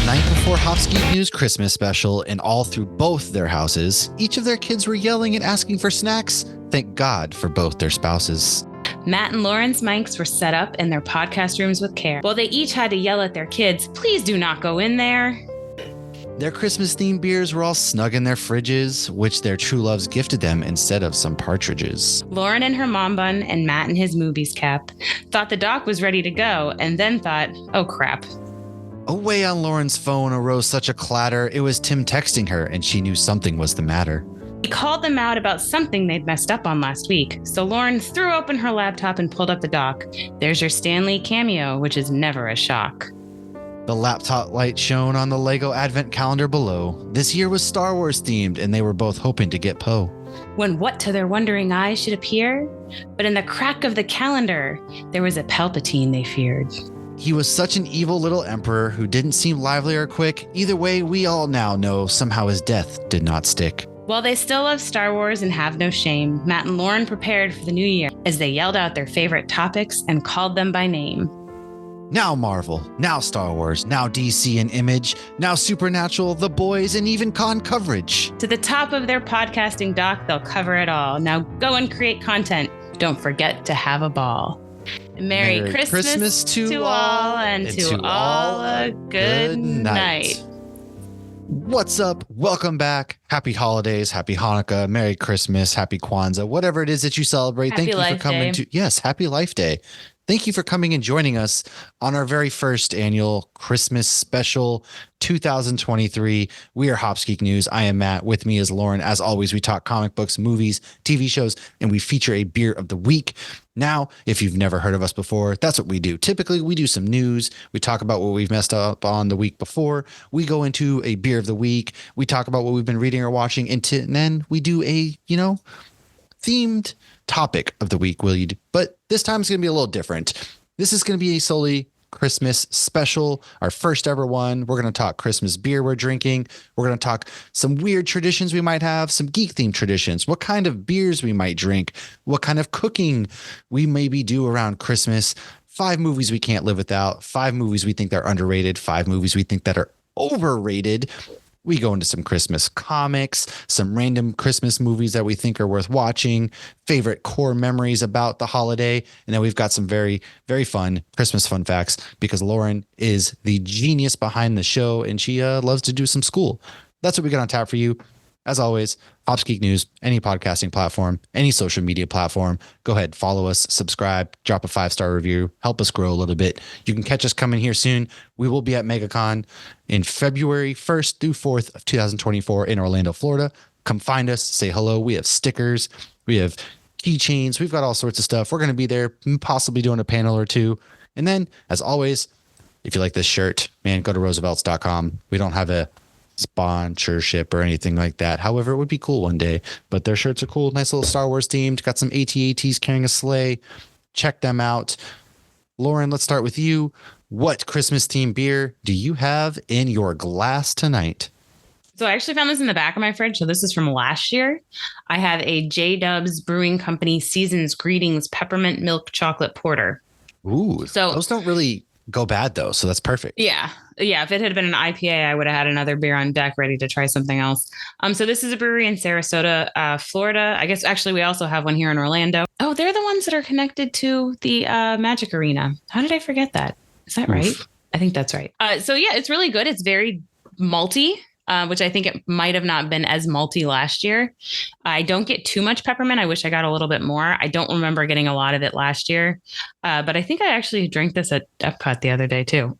night before Hop's Geek News Christmas special, and all through both their houses, each of their kids were yelling and asking for snacks. Thank God for both their spouses. Matt and Lauren's mics were set up in their podcast rooms with care. While they each had to yell at their kids, please do not go in there. Their Christmas-themed beers were all snug in their fridges, which their true loves gifted them instead of some partridges. Lauren in her mom bun and Matt in his movies cap thought the doc was ready to go, and then thought, oh crap. Away on Lauren's phone arose such a clatter, it was Tim texting her, and she knew something was the matter. He called them out about something they'd messed up on last week, so Lauren threw open her laptop and pulled up the doc. There's your Stan Lee cameo, which is never a shock. The laptop light shone on the Lego advent calendar below. This year was Star Wars themed, and they were both hoping to get Poe. When what to their wondering eyes should appear? But in the crack of the calendar, there was a Palpatine they feared. He was such an evil little emperor who didn't seem lively or quick. Either way, we all now know somehow his death did not stick. While they still love Star Wars and have no shame, Matt and Lauren prepared for the new year as they yelled out their favorite topics and called them by name. Now Marvel, now Star Wars, now DC and Image, now Supernatural, The Boys, and even con coverage. To the top of their podcasting doc, they'll cover it all. Now go and create content. Don't forget to have a ball. Merry Christmas to all, and to all a good night. What's up? Welcome back. Happy holidays, happy Hanukkah, Merry Christmas, happy Kwanzaa, whatever it is that you celebrate. Happy Thank you for coming to Happy Life Day. Thank you for coming and joining us on our very first annual Christmas special 2023. We are Hop's Geek News. I am Matt. With me is Lauren. As always, we talk comic books, movies, TV shows, and we feature a beer of the week. Now, if you've never heard of us before, that's what we do. Typically, we do some news. We talk about what we've messed up on the week before. We go into a beer of the week. We talk about what we've been reading or watching. And then we do a, themed topic of the week, but this time it's going to be a little different. This is going to be a solely Christmas special, our first ever one. We're going to talk Christmas beer we're drinking. We're going to talk some weird traditions we might have, some geek themed traditions, what kind of beers we might drink, what kind of cooking we maybe do around Christmas, 5 movies we can't live without, 5 movies we think are underrated, 5 movies we think that are overrated. We go into some Christmas comics, some random Christmas movies that we think are worth watching, favorite core memories about the holiday. And then we've got some very, very fun Christmas fun facts because Lauren is the genius behind the show and she loves to do some school. That's what we got on tap for you. As always, Hop's Geek News, any podcasting platform, any social media platform. Go ahead, follow us, subscribe, drop a 5-star review, help us grow a little bit. You can catch us coming here soon. We will be at MegaCon in February 1st through 4th of 2024 in Orlando, Florida. Come find us, say hello. We have stickers, we have keychains, we've got all sorts of stuff. We're going to be there, possibly doing a panel or two. And then, as always, if you like this shirt, man, go to roosevelts.com. We don't have a sponsorship or anything like that. However, it would be cool one day, but their shirts are cool. Nice little Star Wars themed. Got some AT-ATs carrying a sleigh. Check them out. Lauren, let's start with you. What Christmas themed beer do you have in your glass tonight? So I actually found this in the back of my fridge. So this is from last year. I have a J-Dubs Brewing Company Season's Greetings Peppermint Milk Chocolate Porter. Ooh, so those don't really go bad though. So that's perfect. Yeah. If it had been an IPA, I would have had another beer on deck ready to try something else. So this is a brewery in Sarasota, Florida. I guess actually we also have one here in Orlando. Oh, they're the ones that are connected to the Magic Arena. How did I forget that? Is that right? I think that's right. So yeah, it's really good. It's very malty. Which I think it might have not been as malty last year. I don't get too much peppermint. I wish I got a little bit more. I don't remember getting a lot of it last year. But I think I actually drank this at Epcot the other day too.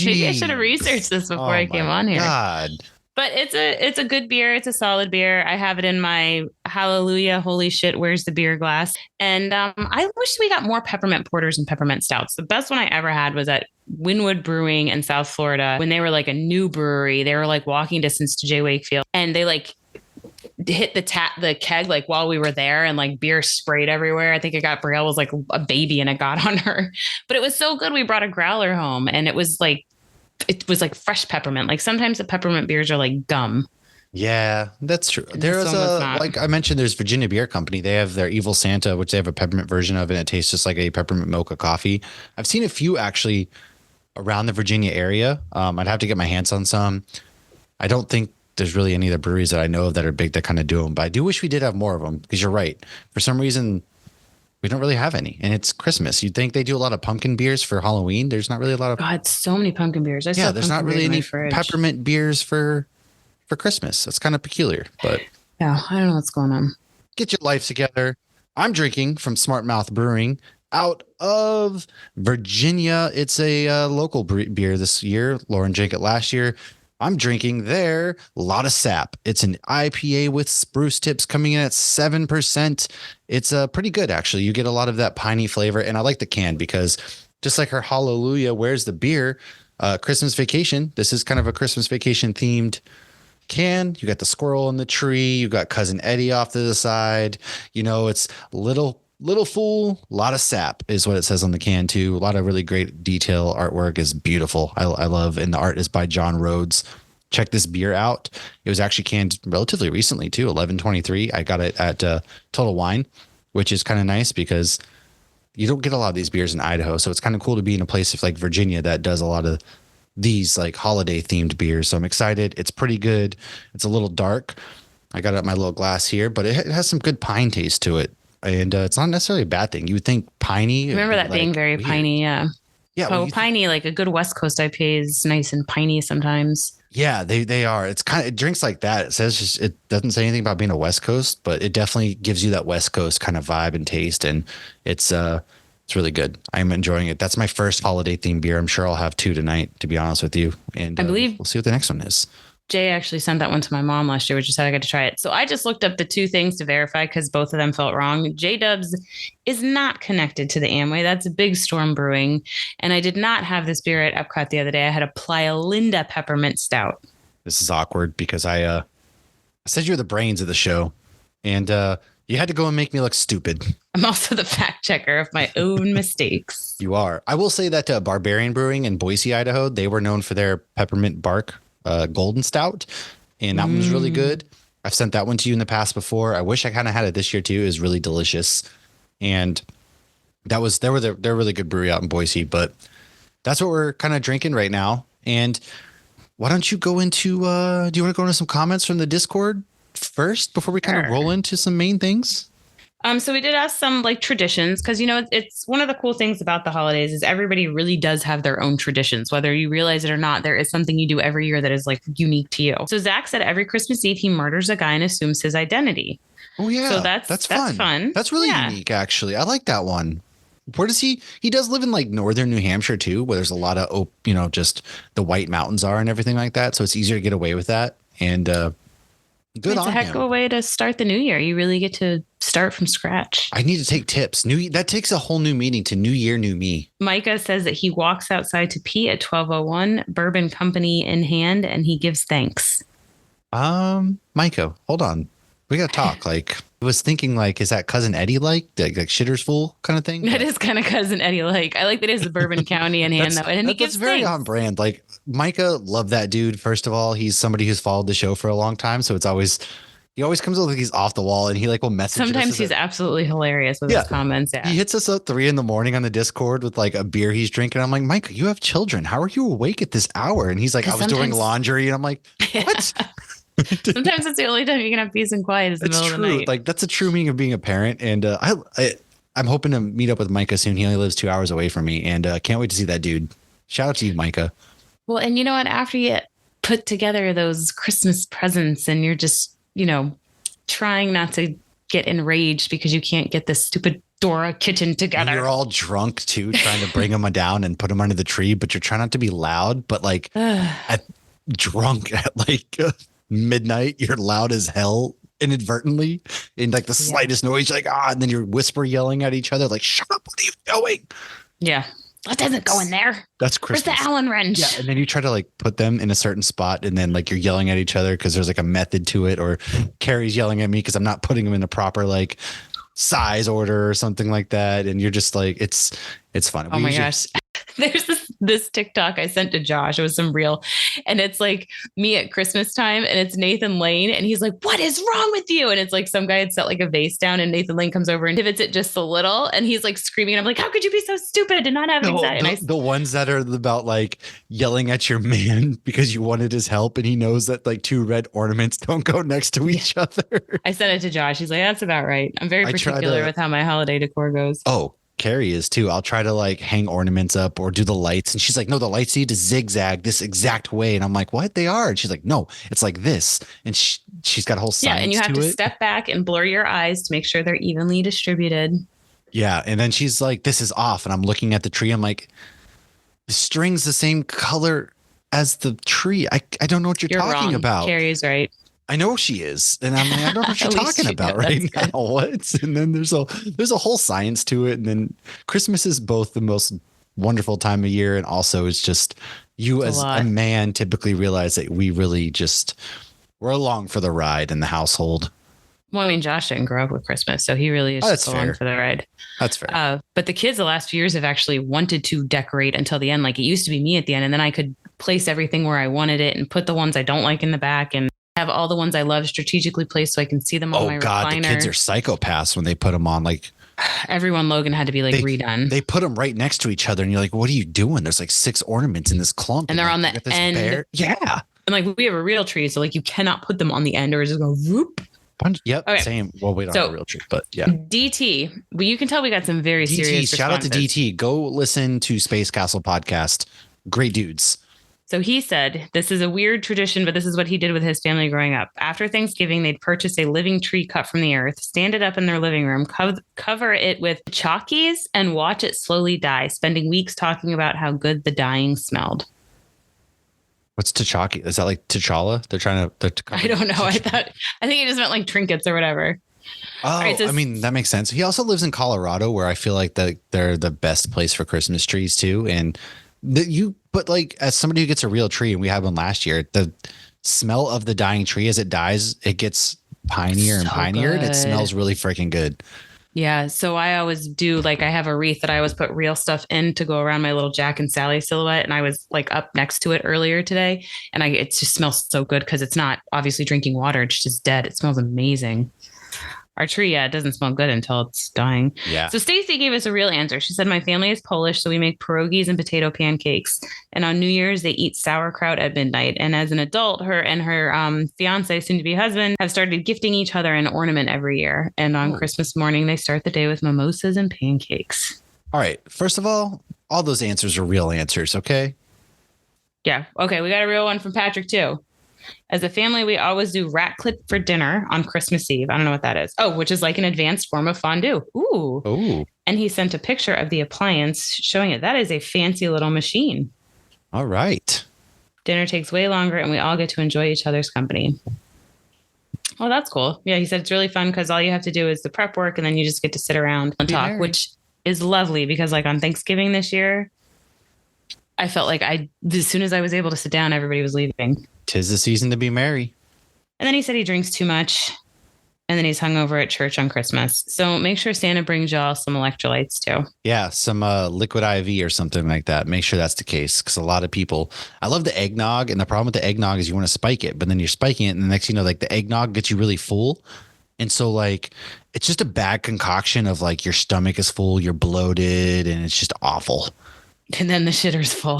Maybe I should have researched this before I came on here. God. But it's a good beer. It's a solid beer. I have it in my hallelujah, holy shit, where's the beer glass? And I wish we got more peppermint porters and peppermint stouts. The best one I ever had was at Wynwood Brewing in South Florida when they were like a new brewery. They were like walking distance to J. Wakefield, and they like hit the keg like while we were there, and like beer sprayed everywhere. I think Brielle was like a baby and it got on her, but it was so good. We brought a growler home and it was like fresh peppermint. Like sometimes the peppermint beers are like gum. Yeah, that's true. There's like I mentioned, there's Virginia Beer Company. They have their Evil Santa, which they have a peppermint version of, and it tastes just like a peppermint mocha coffee. I've seen a few actually around the Virginia area. I'd have to get my hands on some. I don't think there's really any of the breweries that I know of that are big that kind of do them, but I do wish we did have more of them because you're right. For some reason, we don't really have any, and it's Christmas. You'd think they do a lot of pumpkin beers for Halloween. There's not really a lot of. God, so many pumpkin beers. Yeah, there's not really any peppermint beers for Christmas. That's kind of peculiar, but yeah, I don't know what's going on. Get your life together. I'm drinking from Smart Mouth Brewing out of Virginia. It's a local beer this year. Lauren drank it last year. I'm drinking there. A lot of sap. It's an IPA with spruce tips coming in at 7%. It's pretty good, actually. You get a lot of that piney flavor. And I like the can because just like her Hallelujah, Where's the Beer? Christmas Vacation. This is kind of a Christmas Vacation themed can. You got the squirrel in the tree. You got Cousin Eddie off to the side. You know, it's little fool, a lot of sap is what it says on the can too. A lot of really great detail. Artwork is beautiful. I love, and the art is by John Rhodes. Check this beer out. It was actually canned relatively recently too, 11/23. I got it at Total Wine, which is kind of nice because you don't get a lot of these beers in Idaho. So it's kind of cool to be in a place like Virginia that does a lot of these like holiday themed beers. So I'm excited. It's pretty good. It's a little dark. I got it at my little glass here, but it has some good pine taste to it. And it's not necessarily a bad thing. You would think piney. I remember that being very weird. Piney. Yeah. Yeah. Oh, piney, like a good West Coast IPA is nice and piney sometimes. Yeah, they are. It's kind of, it drinks like that. It says just, it doesn't say anything about being a West Coast, but it definitely gives you that West Coast kind of vibe and taste. And it's really good. I'm enjoying it. That's my first holiday themed beer. I'm sure I'll have 2 tonight, to be honest with you. And I believe we'll see what the next one is. Jay actually sent that one to my mom last year, which is how I got to try it. So I just looked up the 2 things to verify because both of them felt wrong. J-Dubs is not connected to the Amway. That's a Big Storm Brewing. And I did not have this beer at Epcot the other day. I had a Playa Linda Peppermint Stout. This is awkward because I said you're the brains of the show. And you had to go and make me look stupid. I'm also the fact checker of my own mistakes. You are. I will say that Barbarian Brewing in Boise, Idaho, they were known for their peppermint bark golden stout, and that one was really good. I've sent that one to you in the past before. I wish I kind of had it this year too. It was really delicious, and they're really good brewery out in Boise. But that's what we're kind of drinking right now. And why don't you go into? Do you want to go into some comments from the Discord first before we kind of roll into some main things? So we did ask some like traditions because, you know, it's one of the cool things about the holidays is everybody really does have their own traditions, whether you realize it or not. There is something you do every year that is like unique to you. So Zach said every Christmas Eve he murders a guy and assumes his identity. Oh, yeah. So that's fun. That's really unique, actually. I like that one. Where does he does live in like northern New Hampshire, too, where there's a lot of, just the White Mountains are and everything like that. So it's easier to get away with that. And good on him. It's a heck of a way to start the new year. You really get to start from scratch. I need to take tips. That takes a whole new meaning to New Year, New Me. Micah says that he walks outside to pee at 12:01, bourbon company in hand, and he gives thanks. Micah, hold on. We got to talk. Like, I was thinking, like, is that Cousin Eddie like Shitter's Fool kind of thing? That is kind of Cousin Eddie like. I like that it's the bourbon county in hand, though. And he gives very thanks. On brand. Like, Micah, love that dude. First of all, he's somebody who's followed the show for a long time. So it's always, he always comes up like he's off the wall and he like will message us. Sometimes he's absolutely hilarious with his comments. Yeah. He hits us at 3 a.m. on the Discord with like a beer he's drinking. I'm like, Micah, you have children. How are you awake at this hour? And he's like, I was doing laundry. And I'm like, what? Sometimes it's the only time you can have peace and quiet is the middle of the night. Like that's a true meaning of being a parent. And I'm hoping to meet up with Micah soon. He only lives 2 hours away from me, and can't wait to see that dude. Shout out to you, Micah. Well, and you know what? After you put together those Christmas presents, and you're just trying not to get enraged because you can't get this stupid Dora kitchen together. And you're all drunk too, trying to bring them down and put them under the tree, but you're trying not to be loud. But like drunk at like midnight, you're loud as hell inadvertently in like the slightest noise, like and then you're whisper yelling at each other like, shut up, what are you doing? Yeah, that doesn't go in there. That's Christmas. Where's the Allen wrench? Yeah, and then you try to like put them in a certain spot, and then like you're yelling at each other because there's like a method to it, or Carrie's yelling at me because I'm not putting them in a proper like size order or something like that, and you're just like it's fun. Oh my gosh. There's this this TikTok I sent to Josh. It was some real, and it's like me at Christmas time, and it's Nathan Lane, and he's like, "What is wrong with you?" And it's like some guy had set like a vase down, and Nathan Lane comes over and pivots it just a little, and he's like screaming. And I'm like, "How could you be so stupid? I did not have anxiety." The ones that are about like yelling at your man because you wanted his help, and he knows that like two red ornaments don't go next to each other. I sent it to Josh. He's like, "That's about right." I'm very particular with how my holiday decor goes. Oh, Carrie is too. I'll try to like hang ornaments up or do the lights. And she's like, no, the lights need to zigzag this exact way. And I'm like, what? They are. And she's like, no, it's like this. And she's got a whole science. Yeah, and you have to step back and blur your eyes to make sure they're evenly distributed. Yeah. And then she's like, this is off. And I'm looking at the tree. I'm like, the string's the same color as the tree. I don't know what you're talking wrong. about. Carrie's right. I know she is. And I'm like, I don't know what you're talking about right now. What? And then there's a whole science to it. And then Christmas is both the most wonderful time of year. And also it's just you as a man typically realize that we really just we're along for the ride in the household. Well, I mean, Josh didn't grow up with Christmas, so he really is just along for the ride. That's fair. But the kids the last few years have actually wanted to decorate until the end. Like it used to be me at the end, and then I could place everything where I wanted it and put the ones I don't like in the back and have all the ones I love strategically placed so I can see them on my recliner. Oh God, the kids are psychopaths when they put them on. Like everyone, Logan had to be like redone. They put them right next to each other, and you're like, "What are you doing?" There's like 6 ornaments in this clump, and they're on the end. Bear. Yeah, and like we have a real tree, so like you cannot put them on the end, or it's just go whoop. Yep, okay. Same. Well, we don't have a real tree, but yeah. DT, well, you can tell we got some very serious. Shout out to DT. Go listen to Space Castle podcast. Great dudes. So he said, this is a weird tradition, but this is what he did with his family growing up. After Thanksgiving, they'd purchase a living tree cut from the earth, stand it up in their living room, cover it with chalkies, and watch it slowly die, spending weeks talking about how good the dying smelled. What's T'Challa? Is that like T'Challa? They're trying to I don't know. I think he just meant like trinkets or whatever. Oh, right, so I mean, that makes sense. He also lives in Colorado, where I feel like they're the best place for Christmas trees too. And but like as somebody who gets a real tree, and we had one last year, the smell of the dying tree as it dies, it gets pinier and pinier, and it smells really freaking good. Yeah. So I always do, like, I have a wreath that I always put real stuff in to go around my little Jack and Sally silhouette. And I was like up next to it earlier today, and it just smells so good because it's not obviously drinking water. It's just dead. It smells amazing. Our tree, it doesn't smell good until it's dying. Yeah. So Stacy gave us a real answer. She said, my family is Polish, so we make pierogies and potato pancakes. And on New Year's, they eat sauerkraut at midnight. And as an adult, her and her fiance, soon-to-be husband, have started gifting each other an ornament every year. And on Christmas morning, they start the day with mimosas and pancakes. All right. First of all those answers are real answers, okay? Yeah. Okay, we got a real one from Patrick, too. As a family, we always do rat clip for dinner on Christmas Eve. I don't know what that is. Oh, which is like an advanced form of fondue. Ooh. And he sent a picture of the appliance showing it. That is a fancy little machine. All right. Dinner takes way longer, and we all get to enjoy each other's company. Oh, that's cool. Yeah, he said it's really fun because all you have to do is the prep work, and then you just get to sit around and talk, which is lovely because like on Thanksgiving this year, I felt like as soon as I was able to sit down, everybody was leaving. 'Tis the season to be merry. And then he said he drinks too much, and then he's hungover at church on Christmas. So make sure Santa brings y'all some electrolytes too. Yeah, some liquid IV or something like that. Make sure that's the case, because a lot of people. I love the eggnog, and the problem with the eggnog is you want to spike it, but then you're spiking it, and the next like the eggnog gets you really full, and so like it's just a bad concoction of like your stomach is full, you're bloated, and it's just awful. And then the shitter's full.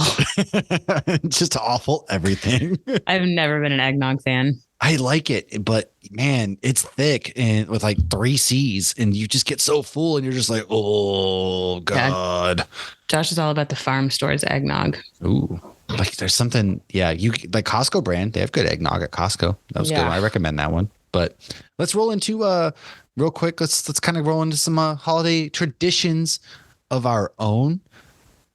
Just awful everything. I've never been an eggnog fan. I like it, but man, it's thick and with like 3 C's, and you just get so full, and you're just like, oh God. Yeah. Josh is all about the farm store's eggnog. Ooh, like there's something. Yeah, you like Costco brand. They have good eggnog at Costco. That was good. I recommend that one. But let's roll into real quick. Let's kind of roll into some holiday traditions of our own.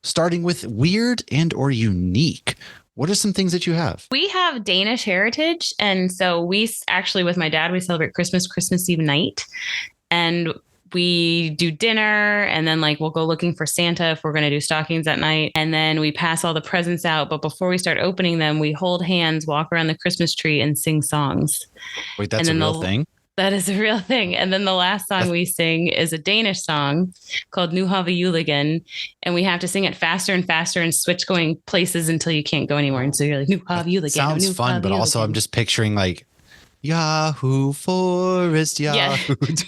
Starting with weird and or unique. What are some things that you have? We have Danish heritage. And so we actually, with my dad, we celebrate Christmas Eve night. And we do dinner, and then like we'll go looking for Santa if we're going to do stockings at night. And then we pass all the presents out. But before we start opening them, we hold hands, walk around the Christmas tree, and sing songs. Wait, that's a real thing? That is a real thing. And then the last song we sing is a Danish song called Nu Have Juligan. And we have to sing it faster and faster and switch going places until you can't go anymore. And so you're like, Nu Have Juligan. Sounds fun, but also I'm just picturing like Yahoo Forest, Yahoo. Yeah.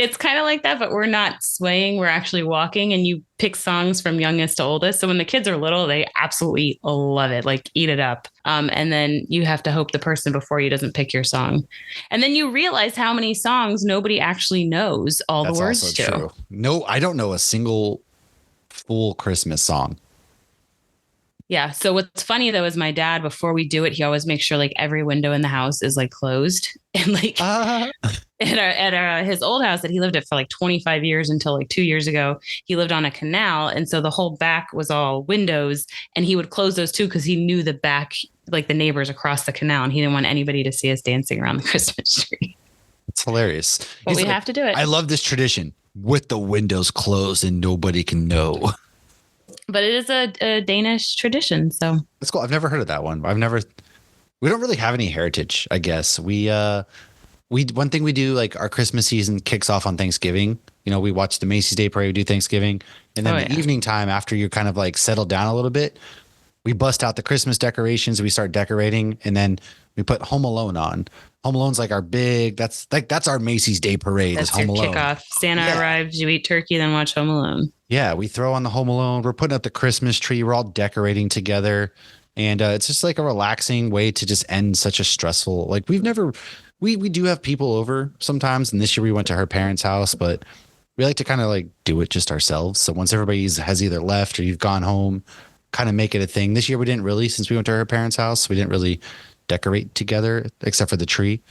It's kind of like that, but we're not swaying. We're actually walking, and you pick songs from youngest to oldest. So when the kids are little, they absolutely love it, like eat it up. And then you have to hope the person before you doesn't pick your song. And then you realize how many songs nobody actually knows all the words to. True. No, I don't know a single full Christmas song. Yeah. So what's funny though is my dad, before we do it, he always makes sure like every window in the house is like closed. And like at his old house that he lived at for like 25 years until like 2 years ago, he lived on a canal. And so the whole back was all windows, and he would close those too because he knew the back, like the neighbors across the canal, and he didn't want anybody to see us dancing around the Christmas tree. It's hilarious. But we have to do it. I love this tradition with the windows closed and nobody can know. But it is a Danish tradition, so that's cool. I've never heard of that one. We don't really have any heritage, I guess. We one thing we do, like our Christmas season kicks off on Thanksgiving. You know, we watch the Macy's Day Parade, we do Thanksgiving, and then evening time after you're kind of like settled down a little bit, we bust out the Christmas decorations, we start decorating, and then we put Home Alone on. Home Alone's like our big, that's our Macy's Day Parade. That's Home Alone. Kickoff. Santa arrives, you eat turkey, then watch Home Alone. Yeah, we throw on the Home Alone. We're putting up the Christmas tree. We're all decorating together. And it's just like a relaxing way to just end such a stressful, like we do have people over sometimes. And this year we went to her parents' house, but we like to kind of like do it just ourselves. So once everybody has either left or you've gone home, kind of make it a thing. This year we didn't really, since we went to her parents' house, we didn't really decorate together except for the tree.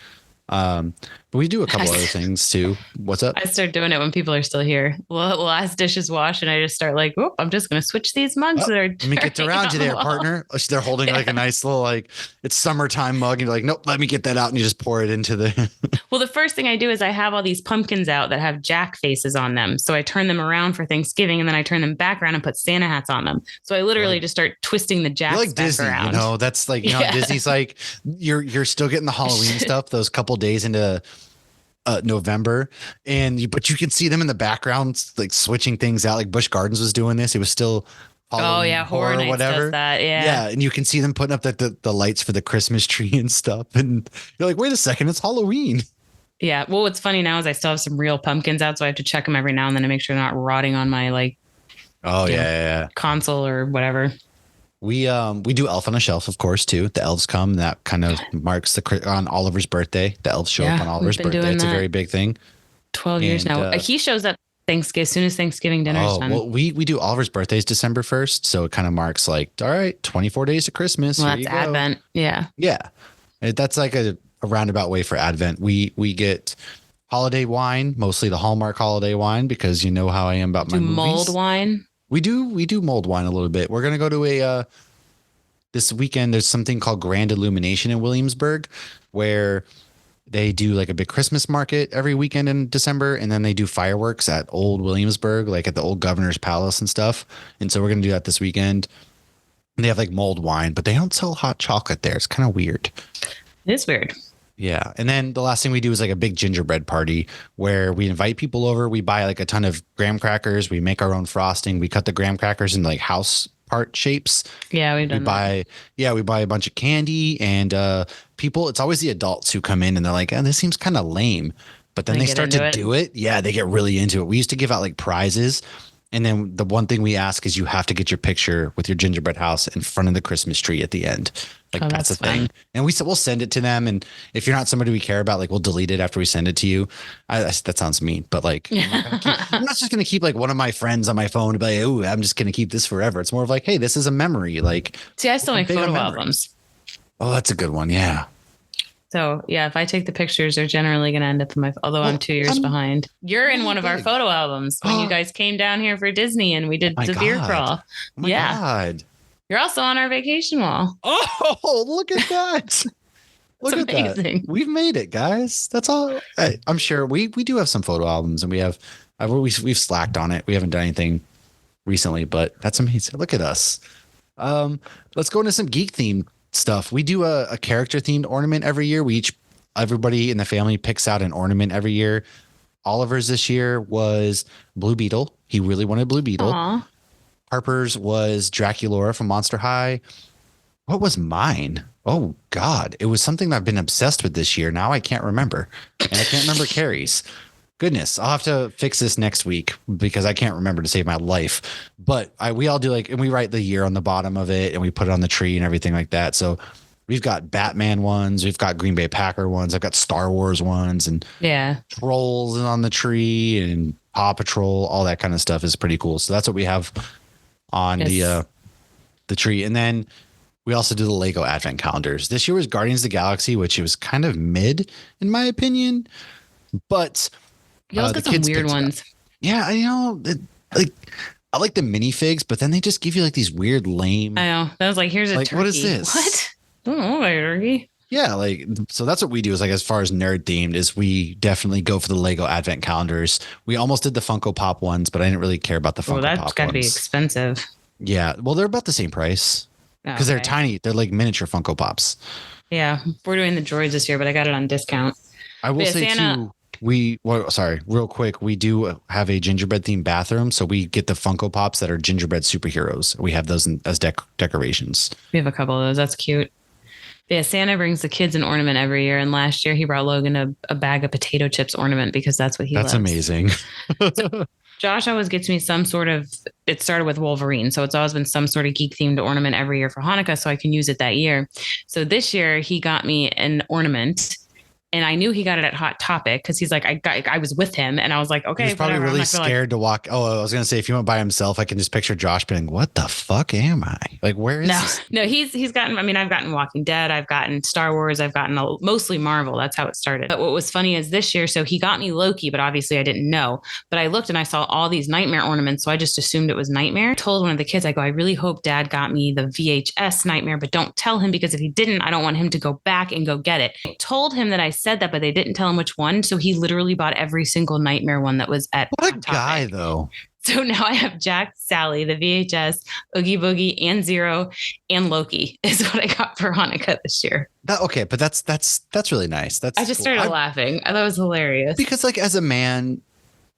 But we do a couple other things too. What's up? I start doing it when people are still here. Well, last dish is washed, and I just start like, oh, I'm just going to switch these mugs that are. Let me get around you there, partner. They're holding like a nice little, like it's summertime mug. And you're like, nope, let me get that out. And you just pour it into the. Well, the first thing I do is I have all these pumpkins out that have Jack faces on them. So I turn them around for Thanksgiving, and then I turn them back around and put Santa hats on them. So I literally just start twisting the Jacks like back Disney, around. You know, that's like, you know, Disney's like, you're still getting the Halloween stuff those couple days into November, but you can see them in the background like switching things out, like Busch Gardens was doing this. It was still Horror Nights whatever does that. Yeah, and you can see them putting up the lights for the Christmas tree and stuff, and you're like, wait a second, it's Halloween. Yeah, well, what's funny now is I still have some real pumpkins out, so I have to check them every now and then to make sure they're not rotting on my like console or whatever. We do Elf on a Shelf, of course, too. The elves come. That kind of marks on Oliver's birthday. The elves show up on Oliver's birthday. It's a very big thing. 12 years now. He shows up Thanksgiving as soon as Thanksgiving dinner is done. Well, we do Oliver's birthday is December 1st, so it kind of marks like, all right, 24 days to Christmas. Well, that's Advent. Yeah. Yeah. That's like a roundabout way for Advent. We get holiday wine, mostly the Hallmark holiday wine, because you know how I am about my movies. Mulled wine. We do mulled wine a little bit. We're going to go to this weekend. There's something called Grand Illumination in Williamsburg, where they do like a big Christmas market every weekend in December. And then they do fireworks at old Williamsburg, like at the old governor's palace and stuff. And so we're going to do that this weekend. And they have like mulled wine, but they don't sell hot chocolate there. It's kind of weird. It is weird. Yeah. And then the last thing we do is like a big gingerbread party where we invite people over. We buy like a ton of graham crackers. We make our own frosting. We cut the graham crackers in like house part shapes. Yeah, we've done that. We buy a bunch of candy, and people, it's always the adults who come in and they're like, oh, this seems kind of lame. But then they start to do it. Yeah, they get really into it. We used to give out like prizes. And then the one thing we ask is you have to get your picture with your gingerbread house in front of the Christmas tree at the end. Like that's a thing. And we'll send it to them. And if you're not somebody we care about, like we'll delete it after we send it to you. That sounds mean, but like, I'm not just going to keep like one of my friends on my phone to be like, oh, I'm just going to keep this forever. It's more of like, hey, this is a memory. Like, see, I still make photo albums. Oh, that's a good one. Yeah. So yeah, if I take the pictures, they're generally going to end up in although I'm 2 years behind. You're in one of our photo albums when you guys came down here for Disney and we did the beer crawl. Oh my God. You're also on our vacation wall. Oh, look at that. Look at that. We've made it, guys. That's all. I'm sure we do have some photo albums, and we've slacked on it. We haven't done anything recently, but that's amazing. Look at us. Let's go into some geek themed stuff. We do a character themed ornament every year. We each everybody in the family picks out an ornament every year. Oliver's this year was Blue Beetle. He really wanted Blue Beetle. Aw. Harper's was Draculaura from Monster High. What was mine? Oh God, it was something that I've been obsessed with this year. Now I can't remember, and I can't remember Carrie's. Goodness, I'll have to fix this next week because I can't remember to save my life. But we all do like, and we write the year on the bottom of it, and we put it on the tree and everything like that. So we've got Batman ones, we've got Green Bay Packer ones, I've got Star Wars ones, and Yeah. Trolls on the tree, and Paw Patrol. All that kind of stuff is pretty cool. So that's what we have on Yes. the tree, and then we also do the Lego Advent calendars. This year was Guardians of the Galaxy, which was kind of mid in my opinion, but You always the got some kids weird picked it up. ones. Yeah, like I like the minifigs, but then they just give you like these weird lame. I know. That was like, here's a Like, turkey. what is this? What? I don't know about a turkey. Yeah, like so that's what we do is like as far as nerd themed is we definitely go for the Lego Advent calendars. We almost did the Funko Pop ones, but I didn't really care about the Funko Oh, that's Pop got to be ones. expensive. Yeah, well, they're about the same price because they're Okay. tiny. They're like miniature Funko Pops. Yeah, we're doing the droids this year, but I got it on discount. I will But yeah, say Santa- too, sorry, real quick, we do have a gingerbread themed bathroom, so we get the Funko Pops that are gingerbread superheroes. We have those as decorations. We have a couple of those. That's cute. But yeah, Santa brings the kids an ornament every year, and last year he brought Logan a bag of potato chips ornament because that's what he That's loves. amazing. Josh always gets me some sort of, it started with Wolverine. So it's always been some sort of geek themed ornament every year for Hanukkah so I can use it that year. So this year he got me an ornament and I knew he got it at Hot Topic because he's like, I was with him and I was like, He okay, was probably whatever. I'm really not gonna, scared to walk. Oh, I was gonna say if he went by himself, I can just picture Josh being, "What the fuck am I? Like, where is this?" No, he's gotten, I mean, I've gotten Walking Dead, I've gotten Star Wars, I've gotten mostly Marvel. That's how it started. But what was funny is this year, so he got me Loki, but obviously I didn't know. But I looked and I saw all these Nightmare ornaments. So I just assumed it was Nightmare. I told one of the kids, I go, I really hope Dad got me the VHS Nightmare, but don't tell him because if he didn't, I don't want him to go back and go get it. I told him that I said that, but they didn't tell him which one. So he literally bought every single Nightmare one that was at What a Hot guy, Topic. though. So now I have Jack, Sally, the VHS, Oogie Boogie, and Zero, and Loki is what I got for Hanukkah this year. Okay, but that's really nice. That's I just cool. started laughing. I thought it was hilarious. Because like as a man,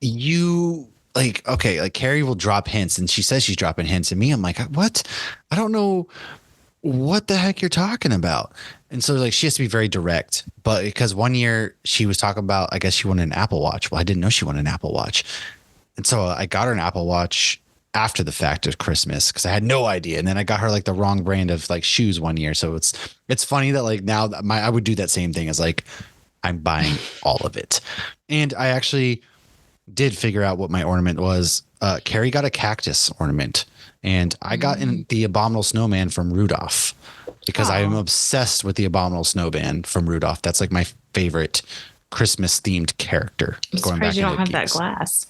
you like okay, like Carrie will drop hints, and she says she's dropping hints, and me, I'm like, what? I don't know what the heck you're talking about. And so like she has to be very direct. But because one year she was talking about, I guess she wanted an Apple Watch. Well, I didn't know she wanted an Apple Watch. And so I got her an Apple Watch after the fact of Christmas because I had no idea. And then I got her like the wrong brand of like shoes one year. So it's funny that like now that I would do that same thing as like I'm buying all of it. And I actually did figure out what my ornament was. Carrie got a cactus ornament, and I got in the Abominable Snowman from Rudolph because I am Aw. obsessed with the Abominable Snowman from Rudolph. That's like my favorite Christmas themed character. I'm going back surprised you don't into have that geeks. glass.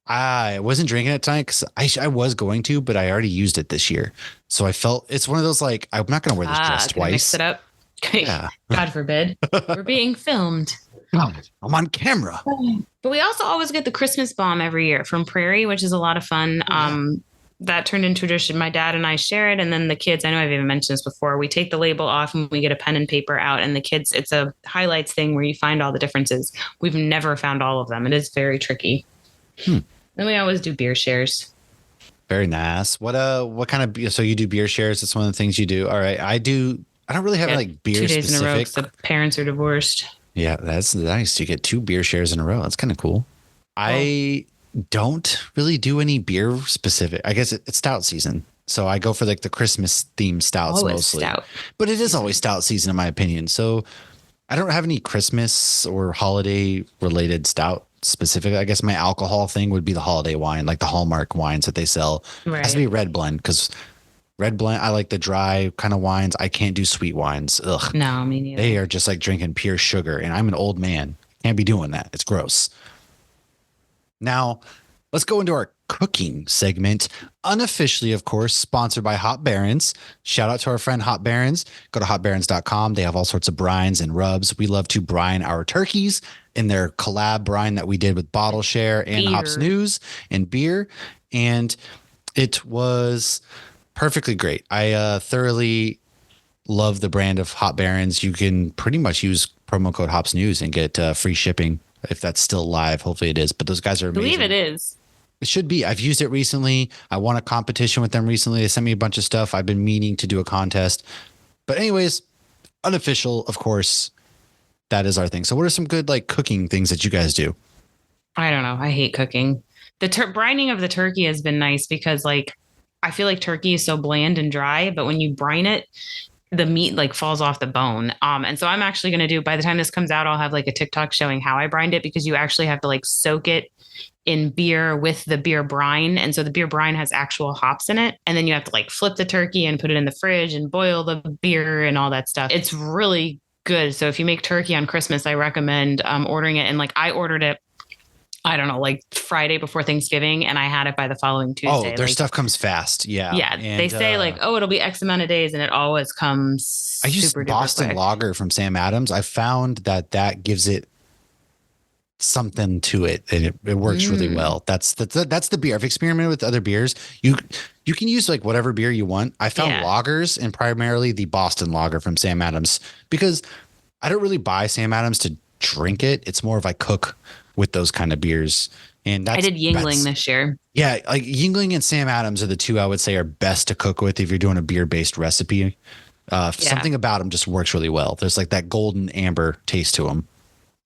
I wasn't drinking at the time because I was going to, but I already used it this year. So I felt it's one of those like I'm not going to wear this dress Can I mix twice. it up? Yeah. God forbid. We're being filmed. I'm on camera. But we also always get the Christmas bomb every year from Prairie, which is a lot of fun. That turned into tradition. My dad and I share it. And then the kids, I know I've even mentioned this before, we take the label off and we get a pen and paper out. And the kids, it's a highlights thing where you find all the differences. We've never found all of them. It is very tricky. Then we always do beer shares. Very nice. What kind of beer? So you do beer shares? That's one of the things you do. All right. I do. I don't really have Yeah, like beer 2 days in a row specific. 'cause the parents are divorced. Yeah, that's nice. You get 2 beer shares in a row. That's kind of cool. I don't really do any beer specific. I guess it's stout season. So I go for like the Christmas themed stouts Always mostly. stout. But it is always stout season in my opinion. So I don't have any Christmas or holiday related stout specific. I guess my alcohol thing would be the holiday wine, like the Hallmark wines that they sell. It has to be red blend because red blend, I like the dry kind of wines. I can't do sweet wines. Ugh. No, me neither. They are just like drinking pure sugar. And I'm an old man. Can't be doing that. It's gross. Now, let's go into our cooking segment. Unofficially, of course, sponsored by Hot Barons. Shout out to our friend Hot Barons. Go to hotbarons.com. They have all sorts of brines and rubs. We love to brine our turkeys in their collab brine that we did with Bottle Share and Hops News and beer. And it was perfectly great. I thoroughly love the brand of Hop Barons, you can pretty much use promo code Hops News and get free shipping if that's still live. Hopefully it is. But those guys are I amazing. believe it is. It should be. I've used it recently. I won a competition with them recently. They sent me a bunch of stuff. I've been meaning to do a contest. But anyways, unofficial, of course, that is our thing. So what are some good like cooking things that you guys do? I don't know. I hate cooking. The brining of the turkey has been nice because like I feel like turkey is so bland and dry, but when you brine it, the meat like falls off the bone. And so I'm actually going to do, by the time this comes out, I'll have like a TikTok showing how I brined it, because you actually have to like soak it in beer with the beer brine. And so the beer brine has actual hops in it. And then you have to like flip the turkey and put it in the fridge and boil the beer and all that stuff. It's really good. So if you make turkey on Christmas, I recommend ordering it. And like I ordered it, I don't know, like Friday before Thanksgiving, and I had it by the following Tuesday. Oh, their like, stuff comes fast. Yeah. yeah. And, they say like, oh, it'll be X amount of days, and it always comes. I use super Boston quick. Lager from Sam Adams. I found that gives it something to it, and it works really well. That's the beer. I've experimented with other beers. You can use like whatever beer you want. I found lagers, and primarily the Boston Lager from Sam Adams, because I don't really buy Sam Adams to drink it. It's more of I cook with those kind of beers. And I did Yingling this year. Yeah, like Yingling and Sam Adams are the two I would say are best to cook with if you're doing a beer-based recipe. Something about them just works really well. There's like that golden amber taste to them.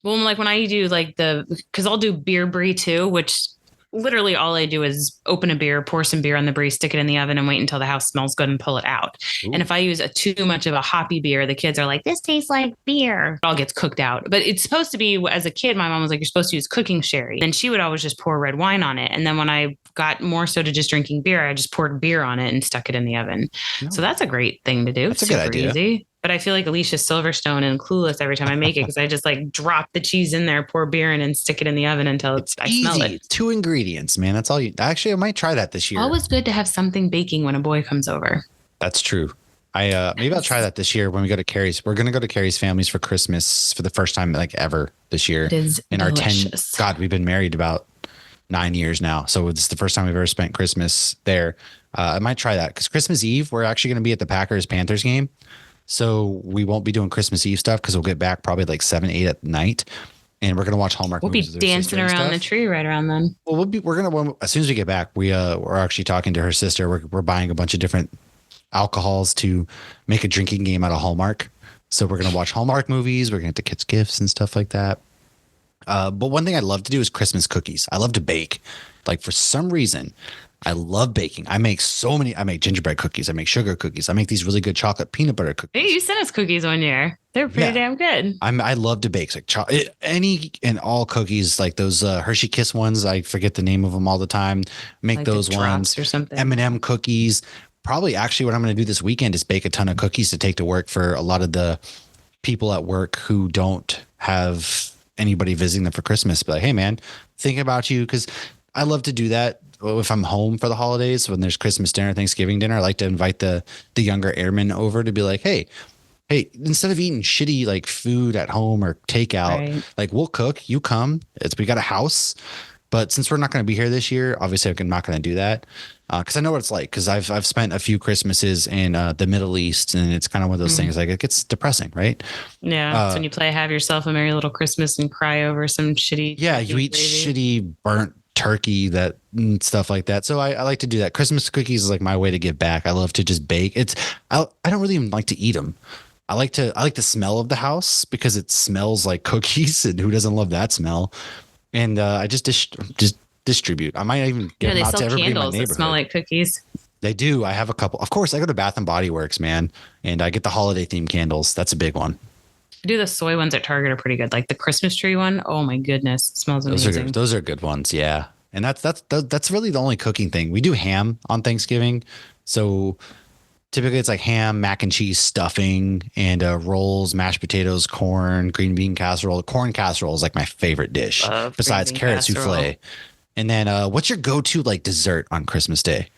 Well, like when I do like because I'll do beer brie too, which literally all I do is open a beer, pour some beer on the brie, stick it in the oven, and wait until the house smells good and pull it out. Ooh. And if I use too much of a hoppy beer, the kids are like, this tastes like beer. It all gets cooked out. But it's supposed to be, as a kid, my mom was like, you're supposed to use cooking sherry. And she would always just pour red wine on it. And then when I got more so to just drinking beer, I just poured beer on it and stuck it in the oven. No. So that's a great thing to do. That's a good idea. Easy. But I feel like Alicia Silverstone and Clueless every time I make it, because I just like drop the cheese in there, pour beer in, and stick it in the oven until I smell it. 2 ingredients, man. That's all you. Actually, I might try that this year. Always good to have something baking when a boy comes over. That's true. Maybe I'll try that this year when we go to Carrie's. We're gonna go to Carrie's family's for Christmas for the first time like ever this year. It is in delicious. our 10. God, we've been married about 9 years now, so it's the first time we've ever spent Christmas there. I might try that because Christmas Eve we're actually gonna be at the Packers-Panthers game. So we won't be doing Christmas Eve stuff because we'll get back probably like 7, 8 at night, and we're gonna watch Hallmark movies. We'll be dancing around the tree right around then. Well, we're gonna as soon as we get back, we're actually talking to her sister. We're buying a bunch of different alcohols to make a drinking game out of Hallmark. So we're gonna watch Hallmark movies. We're gonna get the kids gifts and stuff like that. But one thing I'd love to do is Christmas cookies. I love to bake. Like for some reason, I love baking. I make gingerbread cookies. I make sugar cookies. I make these really good chocolate peanut butter cookies. Hey, you sent us cookies one year. They're pretty damn good. I love to bake like any and all cookies, like those Hershey Kiss ones. I forget the name of them all the time. Make like those ones or something. M&M cookies. Probably actually what I'm going to do this weekend is bake a ton of cookies to take to work for a lot of the people at work who don't have anybody visiting them for Christmas. Be like, hey man, thinking about you, because I love to do that. If I'm home for the holidays, when there's Christmas dinner, Thanksgiving dinner, I like to invite the younger airmen over to be like, hey, instead of eating shitty like food at home or takeout, like we'll cook, you come. We got a house, but since we're not going to be here this year, obviously I'm not going to do that because I know what it's like. Because I've spent a few Christmases in the Middle East, and it's kind of one of those things like it gets depressing, right? Yeah, it's when you play Have Yourself a Merry Little Christmas and cry over some shitty. Yeah, you eat shitty burnt turkey and stuff like that. So I like to do that. Christmas cookies is like my way to give back. I love to just bake. I don't really even like to eat them. I like the smell of the house because it smells like cookies, and who doesn't love that smell? And I just distribute. I might even get them out to everybody in my neighborhood. That smell like cookies. They do. I have a couple. Of course, I go to Bath and Body Works, man, and I get the holiday themed candles. That's a big one. I do the soy ones at Target are pretty good. Like the Christmas tree one. Oh my goodness. It smells amazing. Those are good ones. Yeah. And that's really the only cooking thing. We do ham on Thanksgiving. So typically it's like ham, mac and cheese stuffing, and rolls, mashed potatoes, corn, green bean casserole. Corn casserole is like my favorite dish besides carrot souffle. And then what's your go-to like dessert on Christmas Day?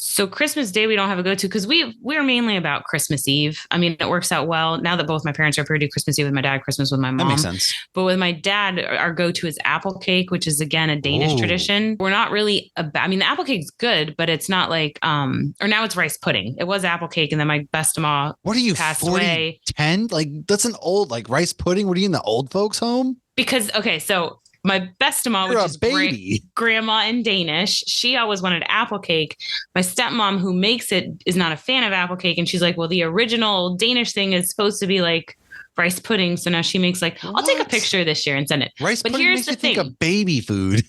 So Christmas Day, we don't have a go-to because we're mainly about Christmas Eve. I mean, it works out well now that both my parents are here. Do Christmas Eve with my dad, Christmas with my mom. That makes sense. But with my dad, our go-to is apple cake, which is again a Danish tradition. We're not really about. I mean, the apple cake's good, but it's not like or now it's rice pudding. It was apple cake, and then my best-in-law What are you, passed 40, away. 10? Like that's an old like rice pudding. What are you in the old folks' home? Because so my best-in-law, which is baby. grandma in Danish, she always wanted apple cake. My stepmom, who makes it, is not a fan of apple cake. And she's like, well, the original Danish thing is supposed to be like rice pudding. So now she makes like, I'll take a picture this year and send it. Rice pudding makes me think of baby food.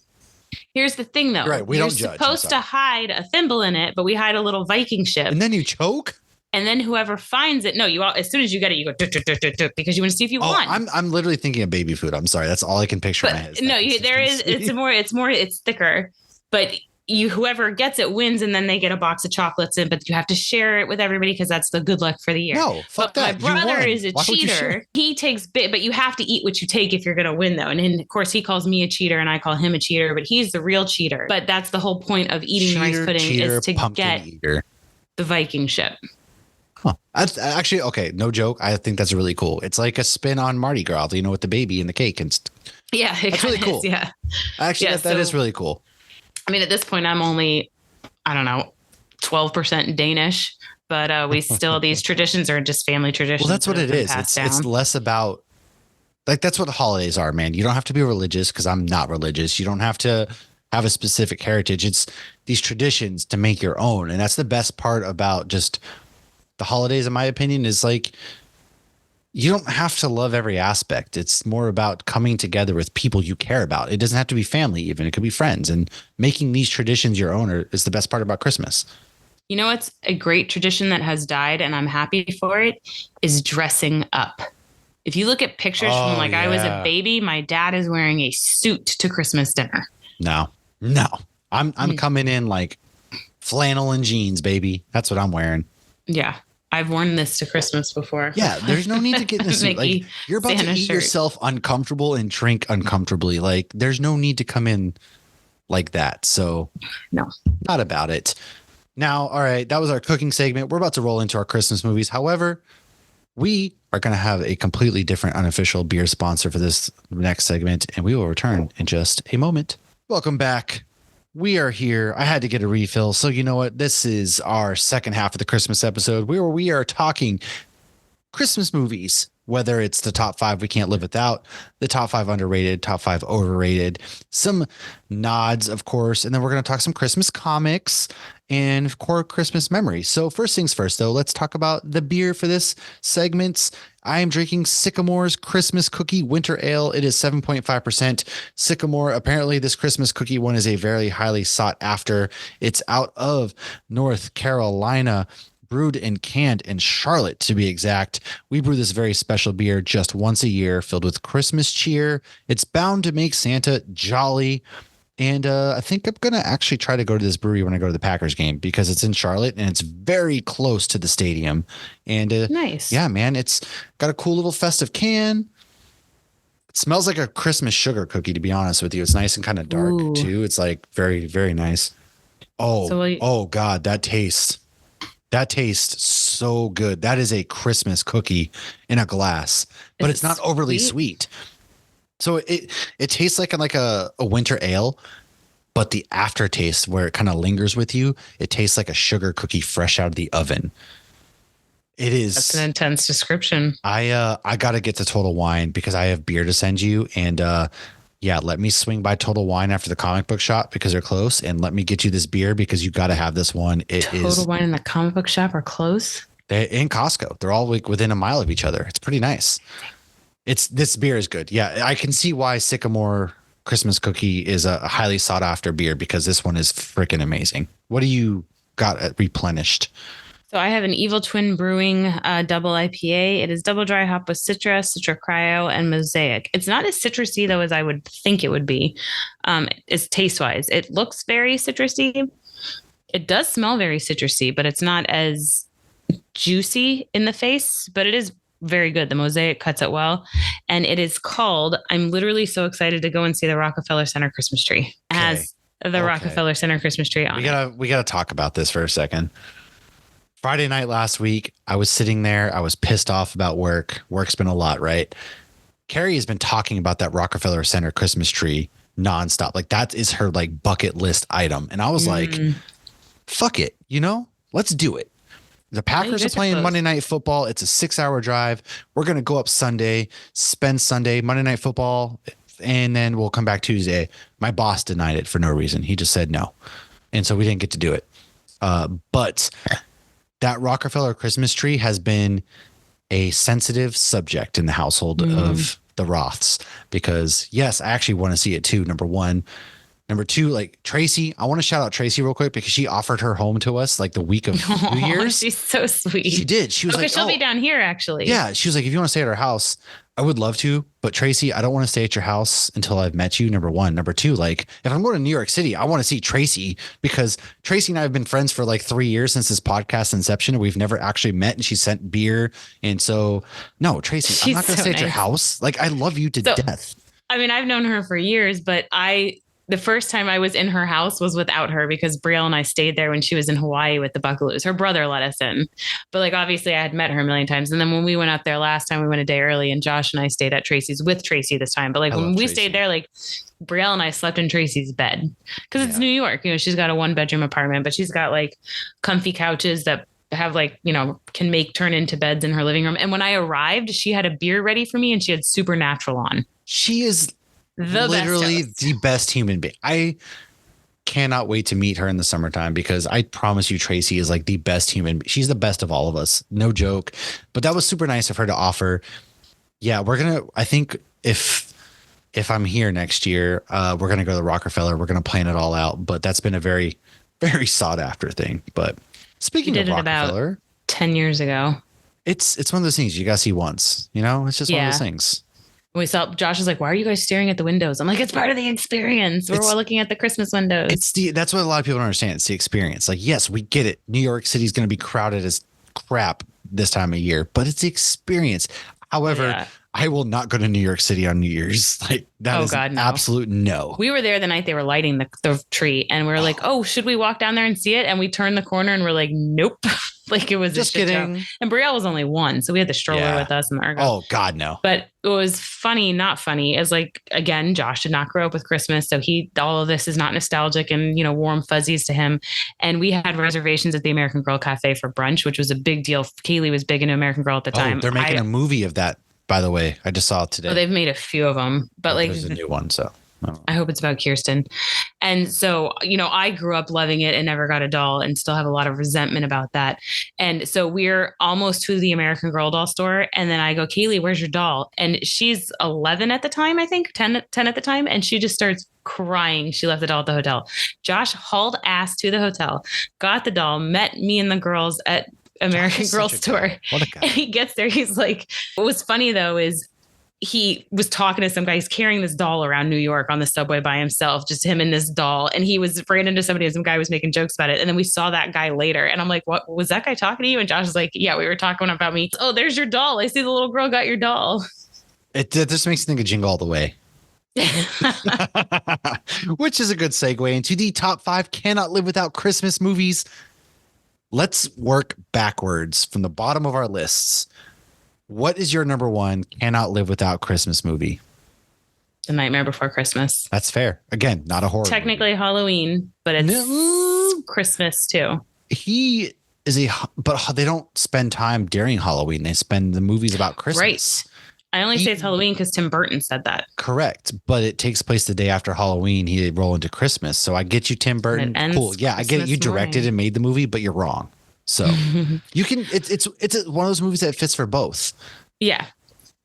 Here's the thing, though. Right, You're supposed to hide a thimble in it, but we hide a little Viking ship. And then you choke? And then whoever finds it, as soon as you get it, you go because you want to see if you won. I'm literally thinking of baby food. I'm sorry, that's all I can picture in my head. No, it's thicker. But whoever gets it wins, and then they get a box of chocolates in. But you have to share it with everybody because that's the good luck for the year. No, fuck that. My brother is a cheater. He takes but you have to eat what you take if you're going to win, though. And of course, he calls me a cheater, and I call him a cheater. But he's the real cheater. But that's the whole point of eating rice pudding is to get the Viking ship. Huh. Actually, okay, no joke. I think that's really cool. It's like a spin on Mardi Gras, with the baby and the cake and yeah, that's really cool. Yeah, actually, that is really cool. I mean, at this point, I'm only 12% Danish, but we still these traditions are just family traditions. Well, that's what it is. It's less about like that's what the holidays are, man. You don't have to be religious because I'm not religious. You don't have to have a specific heritage. It's these traditions to make your own, and that's the best part about just the holidays, in my opinion, is like you don't have to love every aspect. It's more about coming together with people you care about. It doesn't have to be family, even. It could be friends, and making these traditions your own is the best part about Christmas. You know what's a great tradition that has died, and I'm happy for it, is dressing up. If you look at pictures from I was a baby, my dad is wearing a suit to Christmas dinner. No. I'm coming in like flannel and jeans, baby. That's what I'm wearing. Yeah. I've worn this to Christmas before. Yeah, there's no need to get in a suit. Like you're about to eat yourself uncomfortable and drink uncomfortably. Like there's no need to come in like that. So no, not about it. Now, all right, that was our cooking segment. We're about to roll into our Christmas movies. However, we are going to have a completely different unofficial beer sponsor for this next segment, and we will return in just a moment. Welcome back. We are here. I had to get a refill. So you know what? This is our second half of the Christmas episode where we are talking Christmas movies, whether it's the top 5 we can't live without, the top 5 underrated, top 5 overrated, some nods, of course. And then we're going to talk some Christmas comics and core Christmas memories. So first things first, though, let's talk about the beer for this segment. I am drinking Sycamore's Christmas Cookie Winter Ale. It is 7.5%. Sycamore, apparently this Christmas cookie one is a very highly sought after. It's out of North Carolina, brewed and canned in Charlotte, to be exact. We brew this very special beer just once a year, filled with Christmas cheer. It's bound to make Santa jolly. And I think I'm going to actually try to go to this brewery when I go to the Packers game because it's in Charlotte and it's very close to the stadium. And nice. Yeah, man, it's got a cool little festive can. It smells like a Christmas sugar cookie, to be honest with you. It's nice and kind of dark, too. It's like very, very nice. Oh, God, that tastes so good. That is a Christmas cookie in a glass, but it's not overly sweet. So it tastes like a winter ale, but the aftertaste where it kind of lingers with you, it tastes like a sugar cookie fresh out of the oven. It is. That's an intense description. I got to get to Total Wine because I have beer to send you. And let me swing by Total Wine after the comic book shop because they're close. And let me get you this beer because you got to have this one. Total Wine and the comic book shop are close? They're in Costco. They're all like within a mile of each other. It's pretty nice. This beer is good. Yeah, I can see why Sycamore Christmas Cookie is a highly sought after beer because this one is freaking amazing. What do you got replenished? So I have an Evil Twin Brewing double IPA. It is double dry hop with Citra, Citra Cryo, and Mosaic. It's not as citrusy though as I would think it would be. It's taste wise. It looks very citrusy. It does smell very citrusy, but it's not as juicy in the face. But it is very good. The Mosaic cuts it well. And it is called, I'm literally so excited to go and see the Rockefeller Center Christmas tree. It has the Rockefeller Center Christmas tree on we gotta talk about this for a second. Friday night last week, I was sitting there. I was pissed off about work. Work's been a lot, right? Carrie has been talking about that Rockefeller Center Christmas tree nonstop. Like that is her like bucket list item. And I was like, fuck it, let's do it. The Packers are playing Monday Night Football. It's a 6-hour drive. We're going to go up Sunday, spend Sunday, Monday Night Football, and then we'll come back Tuesday. My boss denied it for no reason. He just said no. And so we didn't get to do it. But that Rockefeller Christmas tree has been a sensitive subject in the household of the Roths because, yes, I actually want to see it too, number one. Number two, like Tracy, I want to shout out Tracy real quick because she offered her home to us like the week of New Year's. She's so sweet. She did. She was like, she'll be down here actually. Yeah. She was like, if you want to stay at our house, I would love to. But Tracy, I don't want to stay at your house until I've met you. Number one. Number two, like if I'm going to New York City, I want to see Tracy because Tracy and I have been friends for like 3 years since this podcast inception. And we've never actually met. And she sent beer. And so, no, Tracy, I'm not going to stay at your house. Like I love you to death. I mean, I've known her for years, but the first time I was in her house was without her because Brielle and I stayed there when she was in Hawaii with the Buckaloos. Her brother let us in, but like, obviously I had met her a million times. And then when we went out there last time, we went a day early and Josh and I stayed at Tracy's with Tracy this time. But like when we stayed there, like Brielle and I slept in Tracy's bed because it's New York. She's got a 1-bedroom apartment, but she's got like comfy couches that have like, can turn into beds in her living room. And when I arrived, she had a beer ready for me and she had Supernatural on. She is literally the best human being. I cannot wait to meet her in the summertime because I promise you Tracy is like the best human. She's the best of all of us. No joke. But that was super nice of her to offer. Yeah, I think if I'm here next year, we're going to go to the Rockefeller. We're going to plan it all out. But that's been a very, very sought after thing. But speaking of Rockefeller, about 10 years ago, it's one of those things you got to see once, it's just one of those things. We saw Josh is like, why are you guys staring at the windows? I'm like, it's part of the experience. We're all looking at the Christmas windows. That's what a lot of people don't understand. It's the experience. Like, yes, we get it. New York City is going to be crowded as crap this time of year, but it's the experience. However, I will not go to New York City on New Year's. Like that is an absolute no. We were there the night they were lighting the tree and we were like, oh, should we walk down there and see it? And we turned the corner and we're like, nope. Like it was just kidding. And Brielle was only 1. So we had the stroller with us and the Ergo. Oh God, no. But it was funny, not funny. It's like, again, Josh did not grow up with Christmas. So all of this is not nostalgic and, warm fuzzies to him. And we had reservations at the American Girl Cafe for brunch, which was a big deal. Kaylee was big into American Girl at the time. They're making a movie of that. By the way, I just saw it today. Oh, they've made a few of them, but there's a new one. So I hope it's about Kirsten. And so, I grew up loving it and never got a doll and still have a lot of resentment about that. And so we're almost to the American Girl doll store. And then I go, Kaylee, where's your doll? And she's 11 at the time, I think 10 at the time. And she just starts crying. She left the doll at the hotel. Josh hauled ass to the hotel, got the doll, met me and the girls at American Girl store. What a guy. And he gets there. He's like, what was funny though, is he was talking to some guy. He's carrying this doll around New York on the subway by himself, just him and this doll. And he ran into somebody and some guy was making jokes about it. And then we saw that guy later. And I'm like, what was that guy talking to you? And Josh is like, yeah, we were talking about me. Oh, there's your doll. I see the little girl got your doll. It just makes me think of Jingle All The Way. Which is a good segue into the top 5 cannot live without Christmas movies. Let's work backwards from the bottom of our lists. What is your number 1 cannot live without Christmas movie? The Nightmare Before Christmas. That's fair. Again, not a horror technically movie. Halloween, but it's Christmas too. But they don't spend time during Halloween. They spend the movies about Christmas. Right. I only say it's Halloween because Tim Burton said that. Correct. But it takes place the day after Halloween. He roll into Christmas. So I get you, Tim Burton. Cool. Yeah, I get it. You directed and made the movie, but you're wrong. So you can, it's one of those movies that fits for both. Yeah.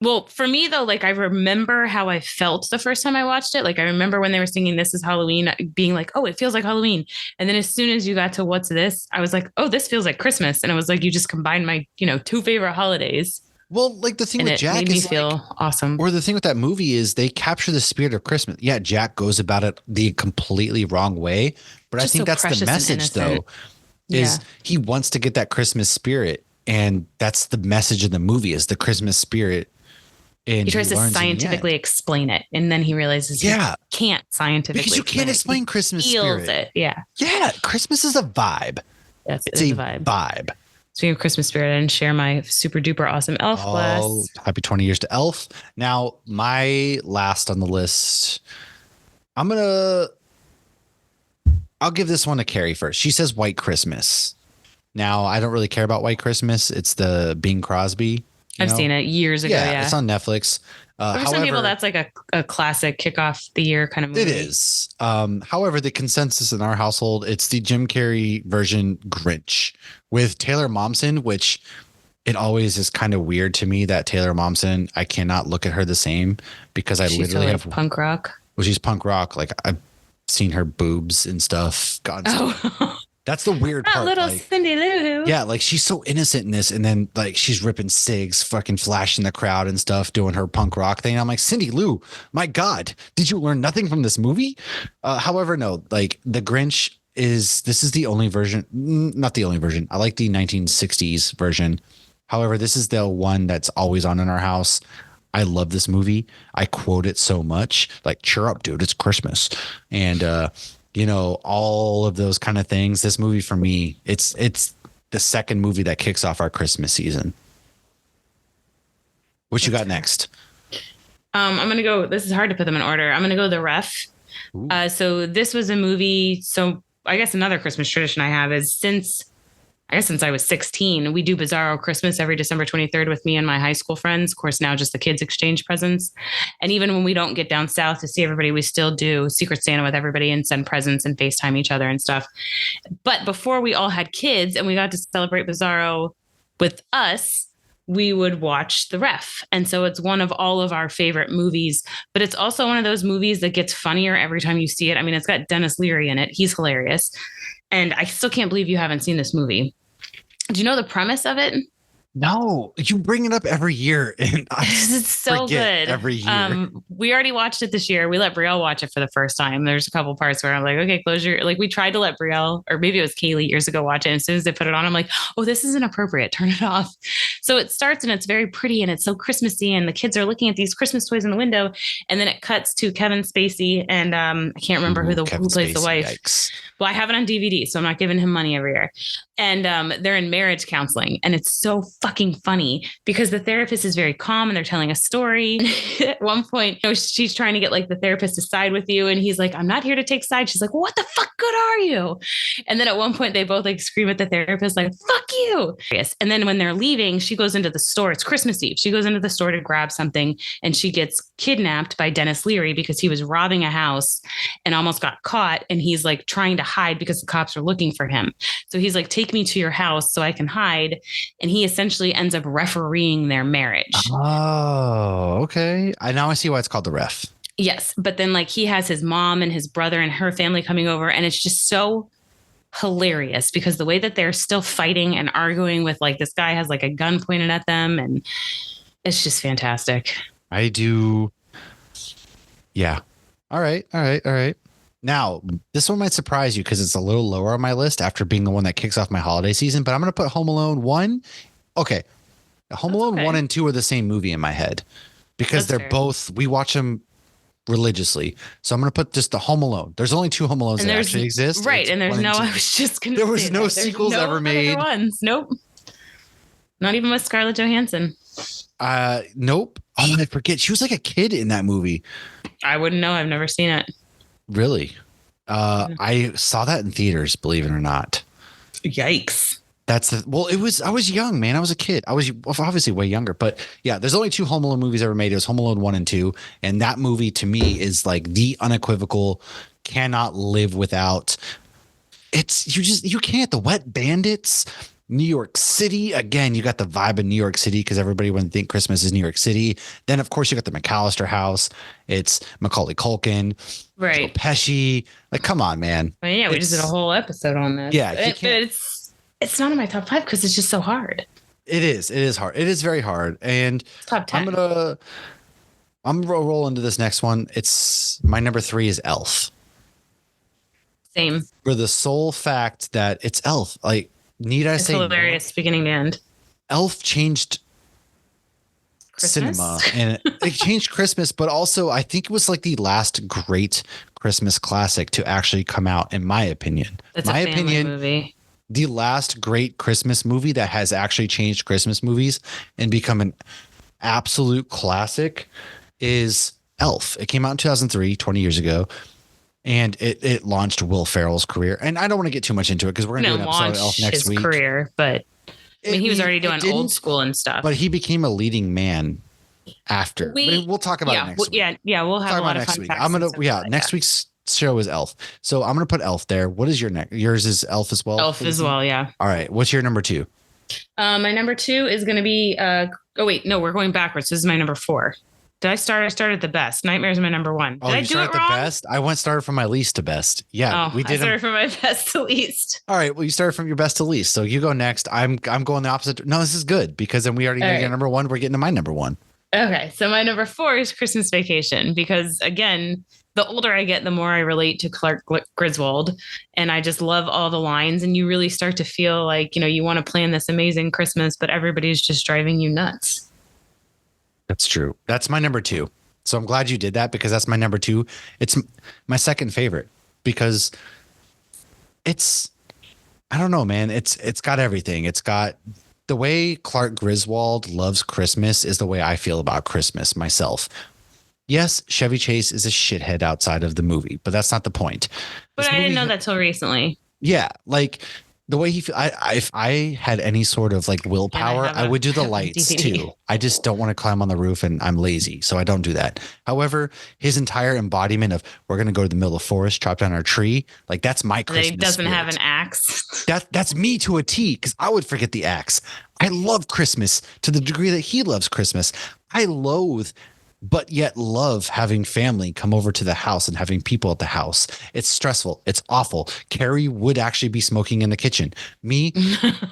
Well, for me though, like I remember how I felt the first time I watched it. Like I remember when they were singing "This Is Halloween," being like, "Oh, it feels like Halloween." And then as soon as you got to "What's This," I was like, "Oh, this feels like Christmas." And it was like you just combined my, 2 favorite holidays. Well, like the thing with Jack made me feel awesome. Or the thing with that movie is they capture the spirit of Christmas. Yeah, Jack goes about it the completely wrong way, but just I think that's the message though. Is he wants to get that Christmas spirit, and that's the message of the movie is the Christmas spirit And he tries to learns in the end. scientifically explain it, and then he realizes he can't scientifically because you can't explain Christmas feels spirit. it. Yeah. Yeah, Christmas is a vibe. Yes, It's a vibe. Speaking of Christmas spirit, I didn't share my super duper awesome elf glass. Happy 20 years to Elf. Now, my last on the list, I'll give this one to Carrie first. She says White Christmas. Now, I don't really care about White Christmas. It's the Bing Crosby. I've seen it years ago. Yeah, it's on Netflix. For some people, that's like a classic kick off the year kind of movie. It is. However, the consensus in our household, it's the Jim Carrey version Grinch with Taylor Momsen, which it always is kind of weird to me that Taylor Momsen, I cannot look at her the same because she's literally have punk rock. Well, she's punk rock. Like I've seen her boobs and stuff. God, that's the weird part. Little Cindy Lou. Yeah, like she's so innocent in this, and then like she's ripping cigs, fucking flashing the crowd and stuff, doing her punk rock thing. I'm like, Cindy Lou, my God, did you learn nothing from this movie? However, no, like the Grinch this is the only version, not the only version. I like the 1960s version. However, this is the one that's always on in our house. I love this movie. I quote it so much, like, cheer up, dude, it's Christmas. And, all of those kind of things. This movie for me, it's the second movie that kicks off our Christmas season. What you got next? I'm going to go, this is hard to put them in order. I'm going to go The Ref. So this was a movie. So I guess another Christmas tradition I have is since I was 16, we do Bizarro Christmas every December 23rd with me and my high school friends. Of course, now just the kids exchange presents. And even when we don't get down south to see everybody, we still do Secret Santa with everybody and send presents and FaceTime each other and stuff. But before we all had kids and we got to celebrate Bizarro with us, we would watch The Ref. And so it's one of all of our favorite movies, but it's also one of those movies that gets funnier every time you see it. I mean, it's got Dennis Leary in it. He's hilarious. And I still can't believe you haven't seen this movie. Do you know the premise of it? No, you bring it up every year, and it's so good every year. We already watched it this year. We let Brielle watch it for the first time. There's a couple parts where I'm like, okay, close your. Like we tried to let Brielle, or maybe it was Kaylee years ago, watch it. And as soon as they put it on, I'm like, oh, this isn't appropriate. Turn it off. So it starts and it's very pretty and it's so Christmassy, and the kids are looking at these Christmas toys in the window, and then it cuts to Kevin Spacey and I can't remember who plays the wife. Yikes. Well, I have it on DVD, so I'm not giving him money every year. And they're in marriage counseling, and it's so fucking funny because the therapist is very calm and they're telling a story. At one point, she's trying to get like the therapist to side with you, and he's like, I'm not here to take sides. She's like, well, what the fuck good are you? And then at one point they both like scream at the therapist like, fuck you. And then when they're leaving, she goes into the store. It's Christmas Eve. She goes into the store to grab something, and she gets kidnapped by Dennis Leary because he was robbing a house and almost got caught, and he's like trying to hide because the cops are looking for him. So he's like, take me to your house so I can hide. And he essentially ends up refereeing their marriage. Oh, okay. Now I see why it's called The Ref. Yes. But then like he has his mom and his brother and her family coming over, and it's just so hilarious because the way that they're still fighting and arguing with like this guy has like a gun pointed at them, and it's just fantastic. I do. Yeah. All right. Now, this one might surprise you because it's a little lower on my list after being the one that kicks off my holiday season, but I'm going to put Home Alone 1. Okay. Home Alone 1 and 2 are the same movie in my head because they're both, we watch them religiously. So I'm going to put just the Home Alone. There's only 2 Home Alones that actually exist. Right. And there's no, I was just going to say there was no sequels ever made. Ones. Nope. Not even with Scarlett Johansson. Nope. Oh, I forget. She was like a kid in that movie. I wouldn't know. I've never seen it. Really? I saw that in theaters, believe it or not. Yikes. I was young, man. I was a kid. I was obviously way younger, but yeah, there's only 2 Home Alone movies ever made. It was Home Alone 1 and 2. And that movie to me is like the unequivocal, cannot live without. You can't. The Wet Bandits, New York City. Again, you got the vibe of New York City because everybody would think Christmas is New York City. Then, of course, you got the McAllister house. It's Macaulay Culkin. Right. Joe Pesci. Like, come on, man. Well, yeah, we just did a whole episode on this. Yeah. It's not in my top 5 because it's just so hard. It is. It is hard. It is very hard. And top 10. I'm gonna roll into this next one. It's my number 3 is Elf. Same. For the sole fact that it's Elf. Like, need I say hilarious more? Beginning to end. Elf changed cinema, Christmas. and it changed Christmas, but also I think it was like the last great Christmas classic to actually come out, in my opinion. It's a My family opinion, movie. the last great Christmas movie that has actually changed Christmas movies and become an absolute classic is Elf. It came out in 2003, 20 years ago, and it launched Will Ferrell's career. And I don't want to get too much into it because we're going to do an episode of Elf Launch next his week. career, but I mean, he was already doing old school and stuff. But he became a leading man after. We'll talk about it next week. Yeah, we'll have a lot of fun week. facts I'm gonna like next that. week's show is Elf, so I'm gonna put Elf there. What is your next? Yours is Elf as well. Elf as well, yeah. All right, what's your number 2? My number 2 is going to be. Oh wait, no, we're going backwards. This is my number 4. Did I start? I started the best. Nightmares is my number 1. Did I do it wrong? The best. I went started from my least to best. Yeah, we did. I started from my best to least. All right. Well, you started from your best to least. So you go next. I'm going the opposite. No, this is good because then we already know your number 1. We're getting to my number 1. Okay. So my number 4 is Christmas Vacation because again, the older I get, the more I relate to Clark Griswold, and I just love all the lines. And you really start to feel like you want to plan this amazing Christmas, but everybody's just driving you nuts. That's true. That's my number 2. So I'm glad you did that because that's my number 2. It's my second favorite because I don't know, man. It's got everything. It's got the way Clark Griswold loves Christmas is the way I feel about Christmas myself. Yes, Chevy Chase is a shithead outside of the movie, but that's not the point. But I didn't know that till recently. Yeah, like the way he, if I had any sort of like willpower, I would do the lights too. I just don't want to climb on the roof and I'm lazy, so I don't do that. However, his entire embodiment of we're going to go to the middle of the forest, chop down our tree, like that's my Christmas. He doesn't spirit. have an axe. That's me to a T because I would forget the axe. I love Christmas to the degree that he loves Christmas. I loathe but yet love having family come over to the house and having people at the house. It's stressful. It's awful. Carrie would actually be smoking in the kitchen. Me,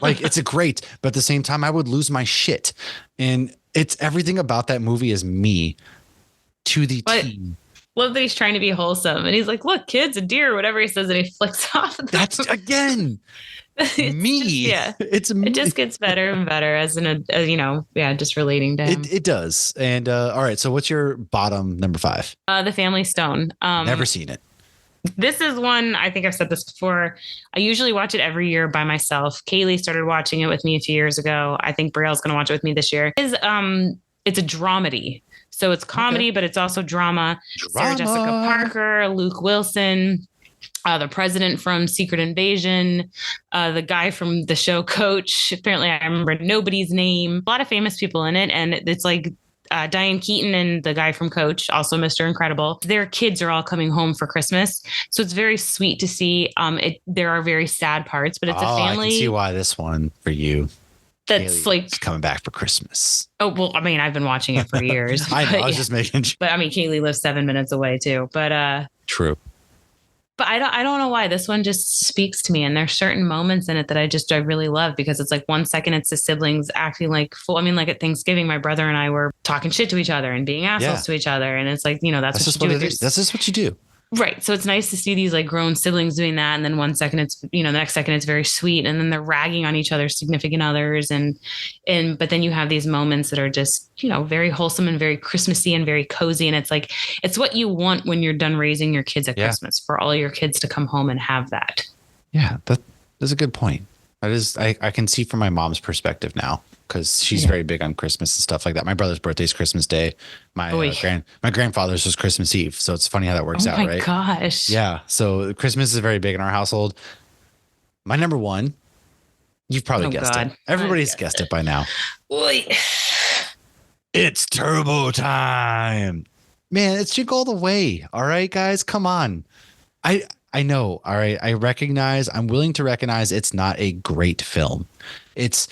like it's a great, but at the same time, I would lose my shit. And it's everything about that movie is me to the T. Love that he's trying to be wholesome. And he's like, look, kids, a deer, whatever he says, and he flicks off. That's again. Me. Just, it just gets better and better as just relating to him. It does. And all right, so what's your bottom number 5? The Family Stone. Never seen it. This is one, I think I've said this before. I usually watch it every year by myself. Kaylee started watching it with me a few years ago. I think Brielle's going to watch it with me this year. It's a dramedy. So it's comedy, but it's also drama. Sarah Jessica Parker, Luke Wilson, the president from Secret Invasion, the guy from the show Coach. Apparently, I remember nobody's name. A lot of famous people in it. And it's like Diane Keaton and the guy from Coach, also Mr. Incredible. Their kids are all coming home for Christmas. So it's very sweet to see. There are very sad parts, but it's a family. I can see why this one for you. That's Kaylee's coming back for Christmas. Oh, well, I mean, I've been watching it for years. I know, I was just making sure. But I mean, Kaylee lives 7 minutes away too. But true. But I don't know why this one just speaks to me. And there's certain moments in it that I really love because it's like 1 second it's the siblings acting like full. I mean, like at Thanksgiving, my brother and I were talking shit to each other and being assholes to each other. And it's like, that's just what you do. That's just what you do. Right. So it's nice to see these like grown siblings doing that. And then 1 second it's, the next second it's very sweet. And then they're ragging on each other's significant others. But then you have these moments that are just, very wholesome and very Christmassy and very cozy. And it's like, it's what you want when you're done raising your kids at Christmas, for all your kids to come home and have that. Yeah, that's a good point. That is, I can see from my mom's perspective now, because she's very big on Christmas and stuff like that. My brother's birthday is Christmas Day. My grandfather's was Christmas Eve. So it's funny how that works out, right? Oh my gosh. Yeah. So Christmas is very big in our household. My number 1, you've probably guessed it. Everybody's guessed it by now. Boy. It's turbo time. Man, it's Jingle All The Way. All right, guys, come on. I know. All right. I'm willing to recognize it's not a great film. It's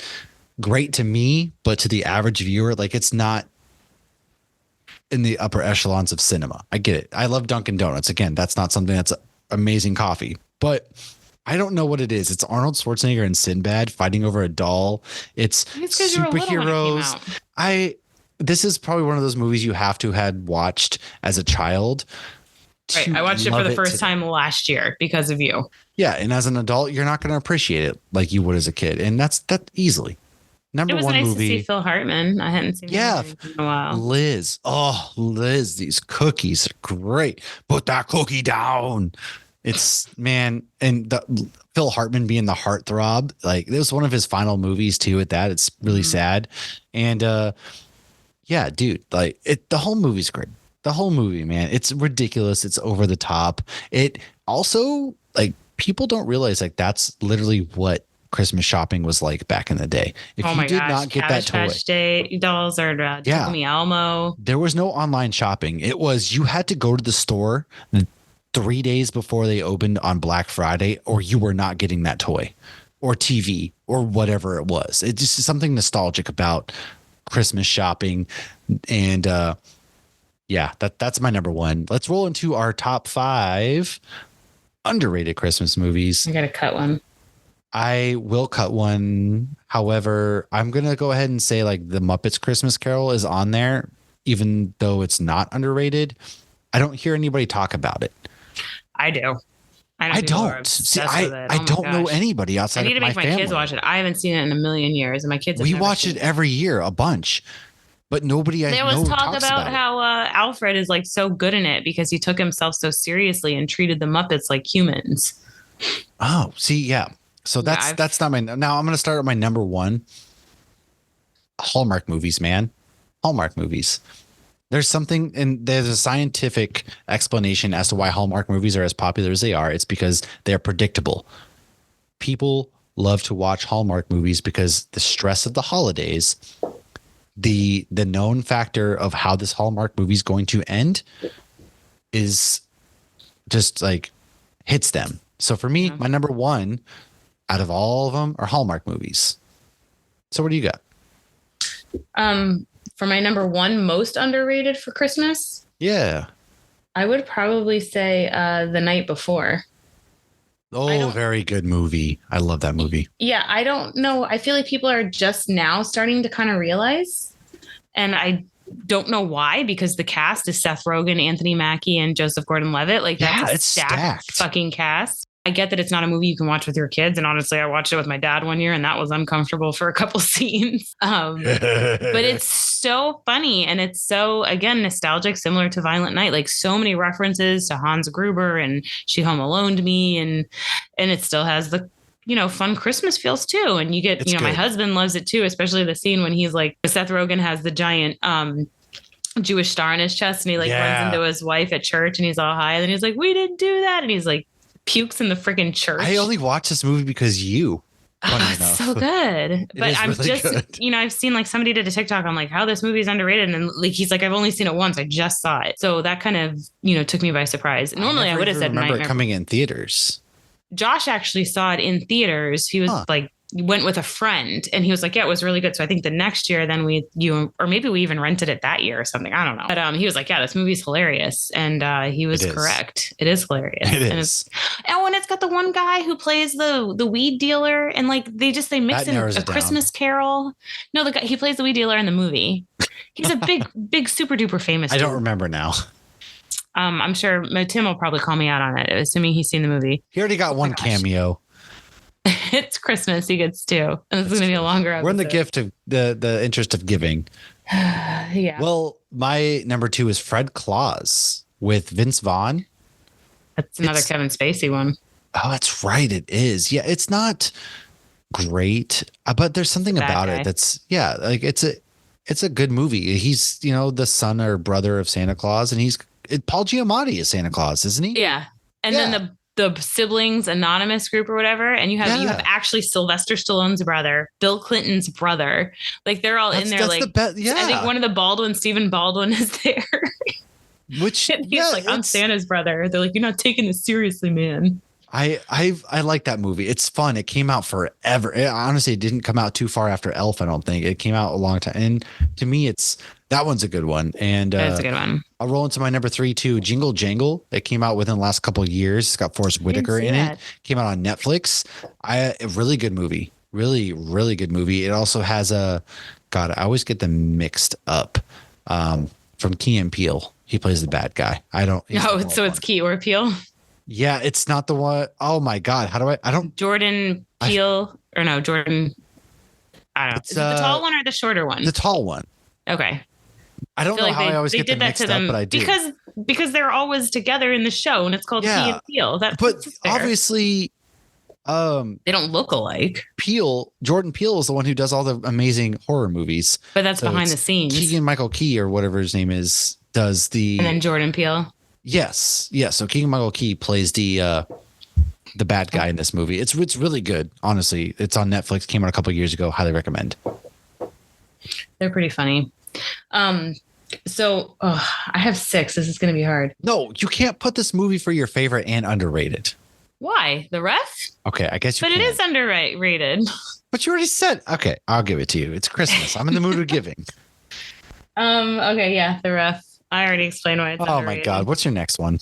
great to me, but to the average viewer, like it's not in the upper echelons of cinema. I get it. I love Dunkin' Donuts. Again, that's not something that's amazing coffee, but I don't know what it is. It's Arnold Schwarzenegger and Sinbad fighting over a doll. It's superheroes. This is probably one of those movies you have to had watched as a child. Right. I watched it for the first time last year because of you. Yeah. And as an adult, you're not going to appreciate it like you would as a kid. And that's easily. It number was one nice to see movie. Phil Hartman. I hadn't seen Yeah, him in a while. Liz. Oh, Liz, these cookies are great. Put that cookie down. It's man, and Phil Hartman being the heartthrob, like this was one of his final movies too. At that, it's really sad, and yeah, dude, like the whole movie's great. The whole movie, man, it's ridiculous. It's over the top. It also like people don't realize like that's literally what Christmas shopping was like back in the day. If Oh you my did gosh, not get that Cabbage toy, Patch Day dolls or yeah, Tickle Me Elmo. there was no online shopping. It was you had to go to the store 3 days before they opened on Black Friday, or you were not getting that toy or TV or whatever it was. It's just something nostalgic about Christmas shopping. And yeah, that's my number one. Let's roll into our top 5 underrated Christmas movies. I gotta cut one. I will cut one. However, I'm going to go ahead and say like the Muppets Christmas Carol is on there, even though it's not underrated. I don't hear anybody talk about it. I do. I don't. See, I don't know anybody outside of my family. I need to make my kids watch it. I haven't seen it in a million years, and my kids. We watch it every year, a bunch, but nobody I know there was talk talks about how Alfred is like so good in it because he took himself so seriously and treated the Muppets like humans. Oh, see, yeah. So that's not my. Now I'm going to start at my number one. Hallmark movies, man. Hallmark movies. There's something, and there's a scientific explanation as to why Hallmark movies are as popular as they are. It's because they're predictable. People love to watch Hallmark movies because the stress of the holidays, the known factor of how this Hallmark movie is going to end is just like hits them. So for me, my number one out of all of them are Hallmark movies. So what do you got? For my number one most underrated for Christmas, Yeah. I would probably say The Night Before. Oh, very good movie. I love that movie. Yeah, I don't know. I feel like people are just now starting to kind of realize, and I don't know why, because the cast is Seth Rogen, Anthony Mackie, and Joseph Gordon-Levitt. Like that's a stacked fucking cast. I get that it's not a movie you can watch with your kids. And honestly, I watched it with my dad one year and that was uncomfortable for a couple scenes. But it's so funny. And it's so, again, nostalgic, similar to Violent Night, like so many references to Hans Gruber and She Home Alone to Me. And it still has the, fun Christmas feels too. And you get, it's my husband loves it too, especially the scene when he's like, Seth Rogen has the giant, Jewish star on his chest and he runs into his wife at church and he's all high. And then he's like, we didn't do that. And he's like, pukes in the freaking church. I only watched this movie because you. It's so good. But I'm really just, good. I've seen like somebody did a TikTok on like how this movie is underrated. And like, he's like, I've only seen it once. I just saw it. So that kind of, took me by surprise. Normally I would have said remember it coming in theaters. Josh actually saw it in theaters. He was like, went with a friend and he was like, yeah, it was really good. So I think the next year then or maybe we even rented it that year or something. I don't know. But he was like, yeah, this movie's hilarious. And he was correct. It is hilarious. And when it's got the one guy who plays the weed dealer and like they mix in a Christmas Carol. No, the guy, he plays the weed dealer in the movie. He's a big super duper famous. I don't remember now. I'm sure Tim will probably call me out on it, assuming he's seen the movie. He already got one cameo. It's Christmas. He gets 2. And this is going to be a longer episode. We're in the gift of the interest of giving. Yeah. Well, my number 2 is Fred Claus with Vince Vaughn. That's another Kevin Spacey one. Oh, that's right. It is. Yeah. It's not great, but there's something about it that's like it's a good movie. He's, the son or brother of Santa Claus and Paul Giamatti is Santa Claus, isn't he? Yeah. And then the siblings anonymous group or whatever. And you have actually Sylvester Stallone's brother, Bill Clinton's brother. Like they're all in there. Like, I think one of the Baldwin, Stephen Baldwin is there. Which he's like, I'm Santa's brother. They're like, you're not taking this seriously, man. I like that movie. It's fun. It came out forever. Honestly, it didn't come out too far after Elf. I don't think it came out a long time. And to me, that one's a good one. And that's a good one. I'll roll into my number 3 too. Jingle Jangle. It came out within the last couple of years. It's got Forrest Whitaker in it. Came out on Netflix. A really good movie. Really, really good movie. It also has I always get them mixed up. From Key and Peele. He plays the bad guy. It's Key or Peele. Yeah, it's not the one. Oh my God. How do I don't. Jordan Peele or no, Jordan. I don't know. It's Is it the tall one or the shorter one? the tall one. Okay. I don't know how I always get them mixed up, but I do. Because they're always together in the show, and it's called Key and Peele. That's fair. Obviously, they don't look alike. Jordan Peele is the one who does all the amazing horror movies. But that's behind the scenes. Keegan-Michael Key, or whatever his name is, does the. And then Jordan Peele. Yes. So Keegan-Michael Key plays the bad guy in this movie. It's really good. Honestly, it's on Netflix. Came out a couple of years ago. Highly recommend. They're pretty funny. So I have 6. This is going to be hard. No, you can't put this movie for your favorite and underrated. Why? The Ref? Okay, I guess you can. But it is underrated. But you already said, okay, I'll give it to you. It's Christmas. I'm in the mood of giving. Okay, yeah, The Ref. I already explained why it's underrated. My God. What's your next one?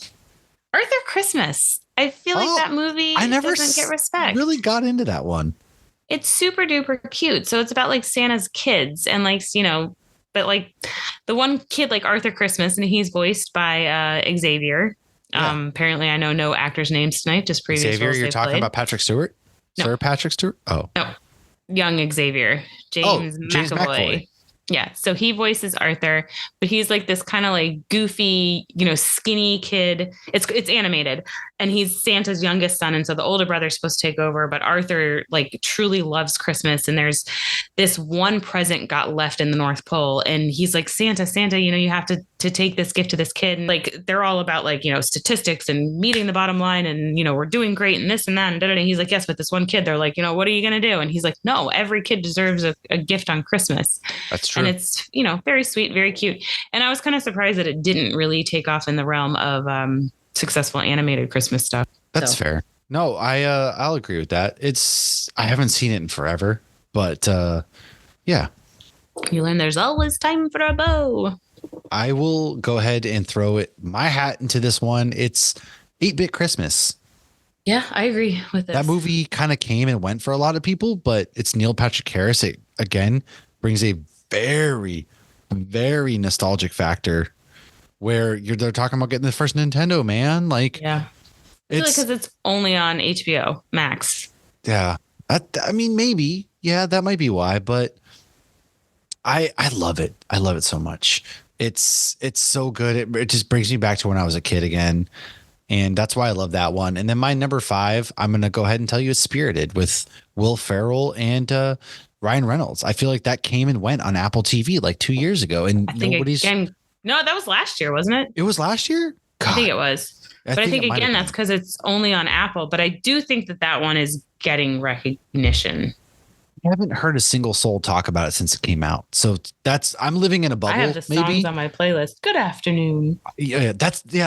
Arthur Christmas. I feel like that movie doesn't get respect. Really got into that one. It's super duper cute. So it's about like Santa's kids and like, but like the one kid like Arthur Christmas, and he's voiced by Xavier. Yeah. Apparently I know no actors' names tonight, just previous Xavier, you're talking about Patrick Stewart? No. Sir Patrick Stewart? Oh. No. Young Xavier. James McAvoy. Yeah. So he voices Arthur, but he's like this kind of like goofy, skinny kid. It's animated, and he's Santa's youngest son. And so the older brother's supposed to take over, but Arthur like truly loves Christmas. And there's this one present got left in the North Pole, and he's like, Santa, you have to take this gift to this kid. And like, they're all about like, statistics and meeting the bottom line, and, we're doing great and this and that. And he's like, yes, but this one kid, they're like, what are you going to do? And he's like, no, every kid deserves a gift on Christmas. That's true. And it's, very sweet, very cute. And I was kind of surprised that it didn't really take off in the realm of successful animated Christmas stuff. That's fair. No, I'll agree with that. I haven't seen it in forever, but yeah. You learn there's always time for a bow. I will go ahead and throw my hat into this one. It's 8-Bit Christmas. Yeah, I agree with this. That movie kind of came and went for a lot of people, but it's Neil Patrick Harris. It again brings a very, very nostalgic factor where they're talking about getting the first Nintendo, man. Like, yeah, because it's only on HBO Max. Yeah, I mean, maybe, yeah, that might be why, but I love it. I love it so much. It's so good. It just brings me back to when I was a kid again. And that's why I love that one. And then my number 5, I'm going to go ahead and tell you, is Spirited with Will Ferrell and Ryan Reynolds. I feel like that came and went on Apple TV like 2 years ago, and no, that was last year, wasn't it? It was last year? God. I think it was. But I think again, that's because it's only on Apple. But I do think that one is getting recognition. I haven't heard a single soul talk about it since it came out. So I'm living in a bubble. I have the songs on my playlist. Good afternoon. Yeah,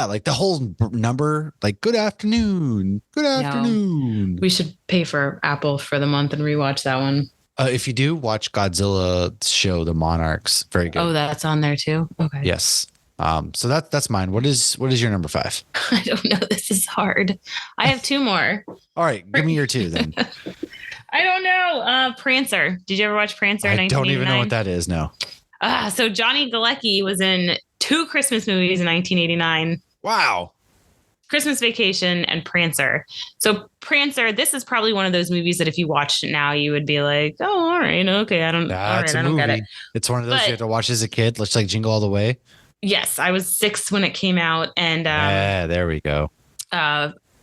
like the whole number, like good afternoon. Good afternoon. No, we should pay for Apple for the month and rewatch that one. If you do, watch Godzilla's show, The Monarchs. Very good. Oh, that's on there too. Okay. Yes. So that's mine. What is your number 5? I don't know. This is hard. I have 2 more. All right, give me your 2 then. I don't know. Prancer. Did you ever watch Prancer? I don't even know what that is. No. So Johnny Galecki was in 2 Christmas movies in 1989. Wow. Christmas Vacation and Prancer. So Prancer, this is probably one of those movies that if you watched it now, you would be like, oh, all right, okay, I don't get it. It's one of those you have to watch as a kid. Let's like Jingle All The Way. Yes, I was 6 when it came out, and there we go.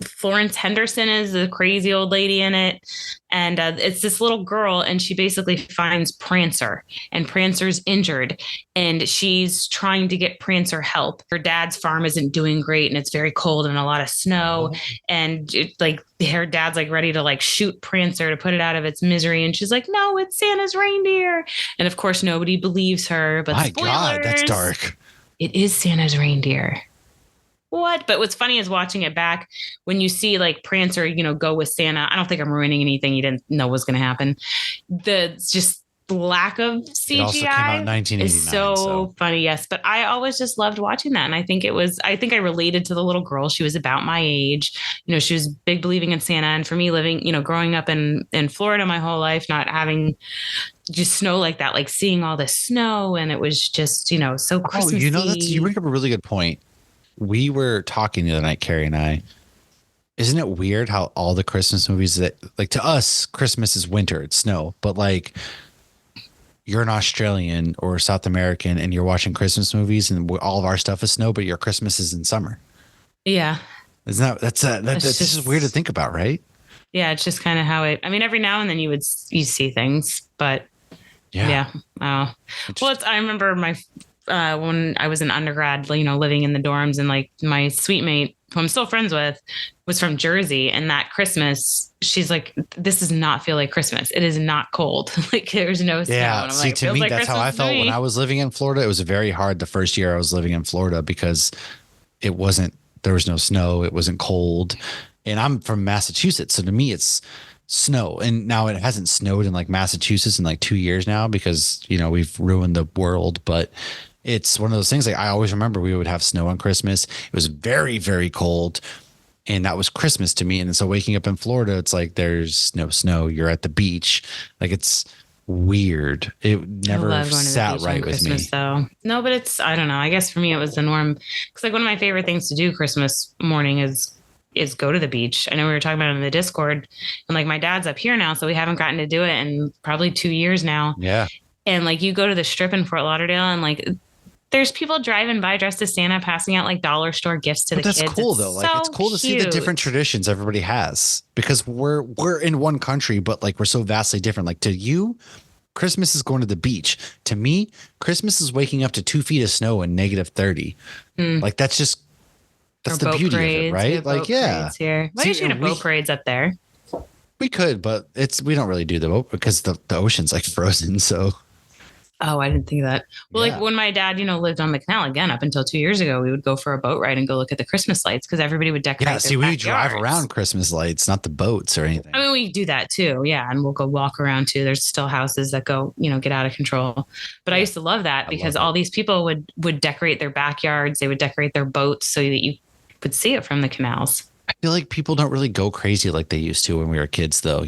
Florence Henderson is a crazy old lady in it. And it's this little girl, and she basically finds Prancer, and Prancer's injured, and she's trying to get Prancer help. Her dad's farm isn't doing great, and it's very cold and a lot of snow. And her dad's like ready to like shoot Prancer to put it out of its misery. And she's like, no, it's Santa's reindeer. And of course, nobody believes her. But my spoilers, God, that's dark. It is Santa's reindeer. What? But what's funny is watching it back when you see like Prancer, go with Santa. I don't think I'm ruining anything you didn't know was going to happen. The just lack of CGI it also came out in 1989, is so funny. Yes. But I always just loved watching that. And I think I related to the little girl. She was about my age. She was big believing in Santa. And for me living, growing up in Florida my whole life, not having just snow like that, like seeing all this snow. And it was just, so Christmassy. You bring up a really good point. We were talking the other night, Carrie and I. Isn't it weird how all the Christmas movies that, like, to us, Christmas is winter, it's snow, but like you're an Australian or South American and you're watching Christmas movies and all of our stuff is snow, but your Christmas is in summer. Yeah. Isn't that that's just weird to think about, right? Yeah, it's just kind of how it. I mean, every now and then you see things, but yeah. Oh, well, I remember my when I was an undergrad, living in the dorms, and like my suite mate, who I'm still friends with, was from Jersey, and that Christmas, she's like, "This does not feel like Christmas. It is not cold. Like there's no snow." Yeah. And I'm See, like, to me, like that's Christmas how I felt when I was living in Florida. It was very hard the first year I was living in Florida because there was no snow. It wasn't cold. And I'm from Massachusetts. So to me, it's snow. And now it hasn't snowed in like Massachusetts in like 2 years now because, we've ruined the world. But it's one of those things like I always remember we would have snow on Christmas. It was very, very cold. And that was Christmas to me. And so waking up in Florida, it's like there's no snow. You're at the beach. Like it's weird. It never sat right with me. Though. No, but I don't know. I guess for me, it was the norm. Because like one of my favorite things to do Christmas morning is go to the beach. I know we were talking about it in the Discord, and like my dad's up here now, so we haven't gotten to do it in probably 2 years now. Yeah. And like you go to the Strip in Fort Lauderdale, and like there's people driving by dressed as Santa, passing out like dollar store gifts to the kids. That's cool though. Like it's cool to see the different traditions everybody has because we're in one country, but like we're so vastly different. Like to you, Christmas is going to the beach. To me, Christmas is waking up to 2 feet of snow and -30. Like that's the beauty of it, right? Like, yeah. Why don't you have boat parades up there? We could, but we don't really do the boat because the ocean's like frozen. So. Oh, I didn't think of that. Well, like when my dad, lived on the canal again up until 2 years ago, we would go for a boat ride and go look at the Christmas lights because everybody would decorate. Yeah, see, we drive around Christmas lights, not the boats or anything. I mean, we do that too. Yeah. And we'll go walk around too. There's still houses that go, get out of control. But I used to love that because all these people would decorate their backyards. They would decorate their boats so that you would see it from the canals. I feel like people don't really go crazy like they used to when we were kids though,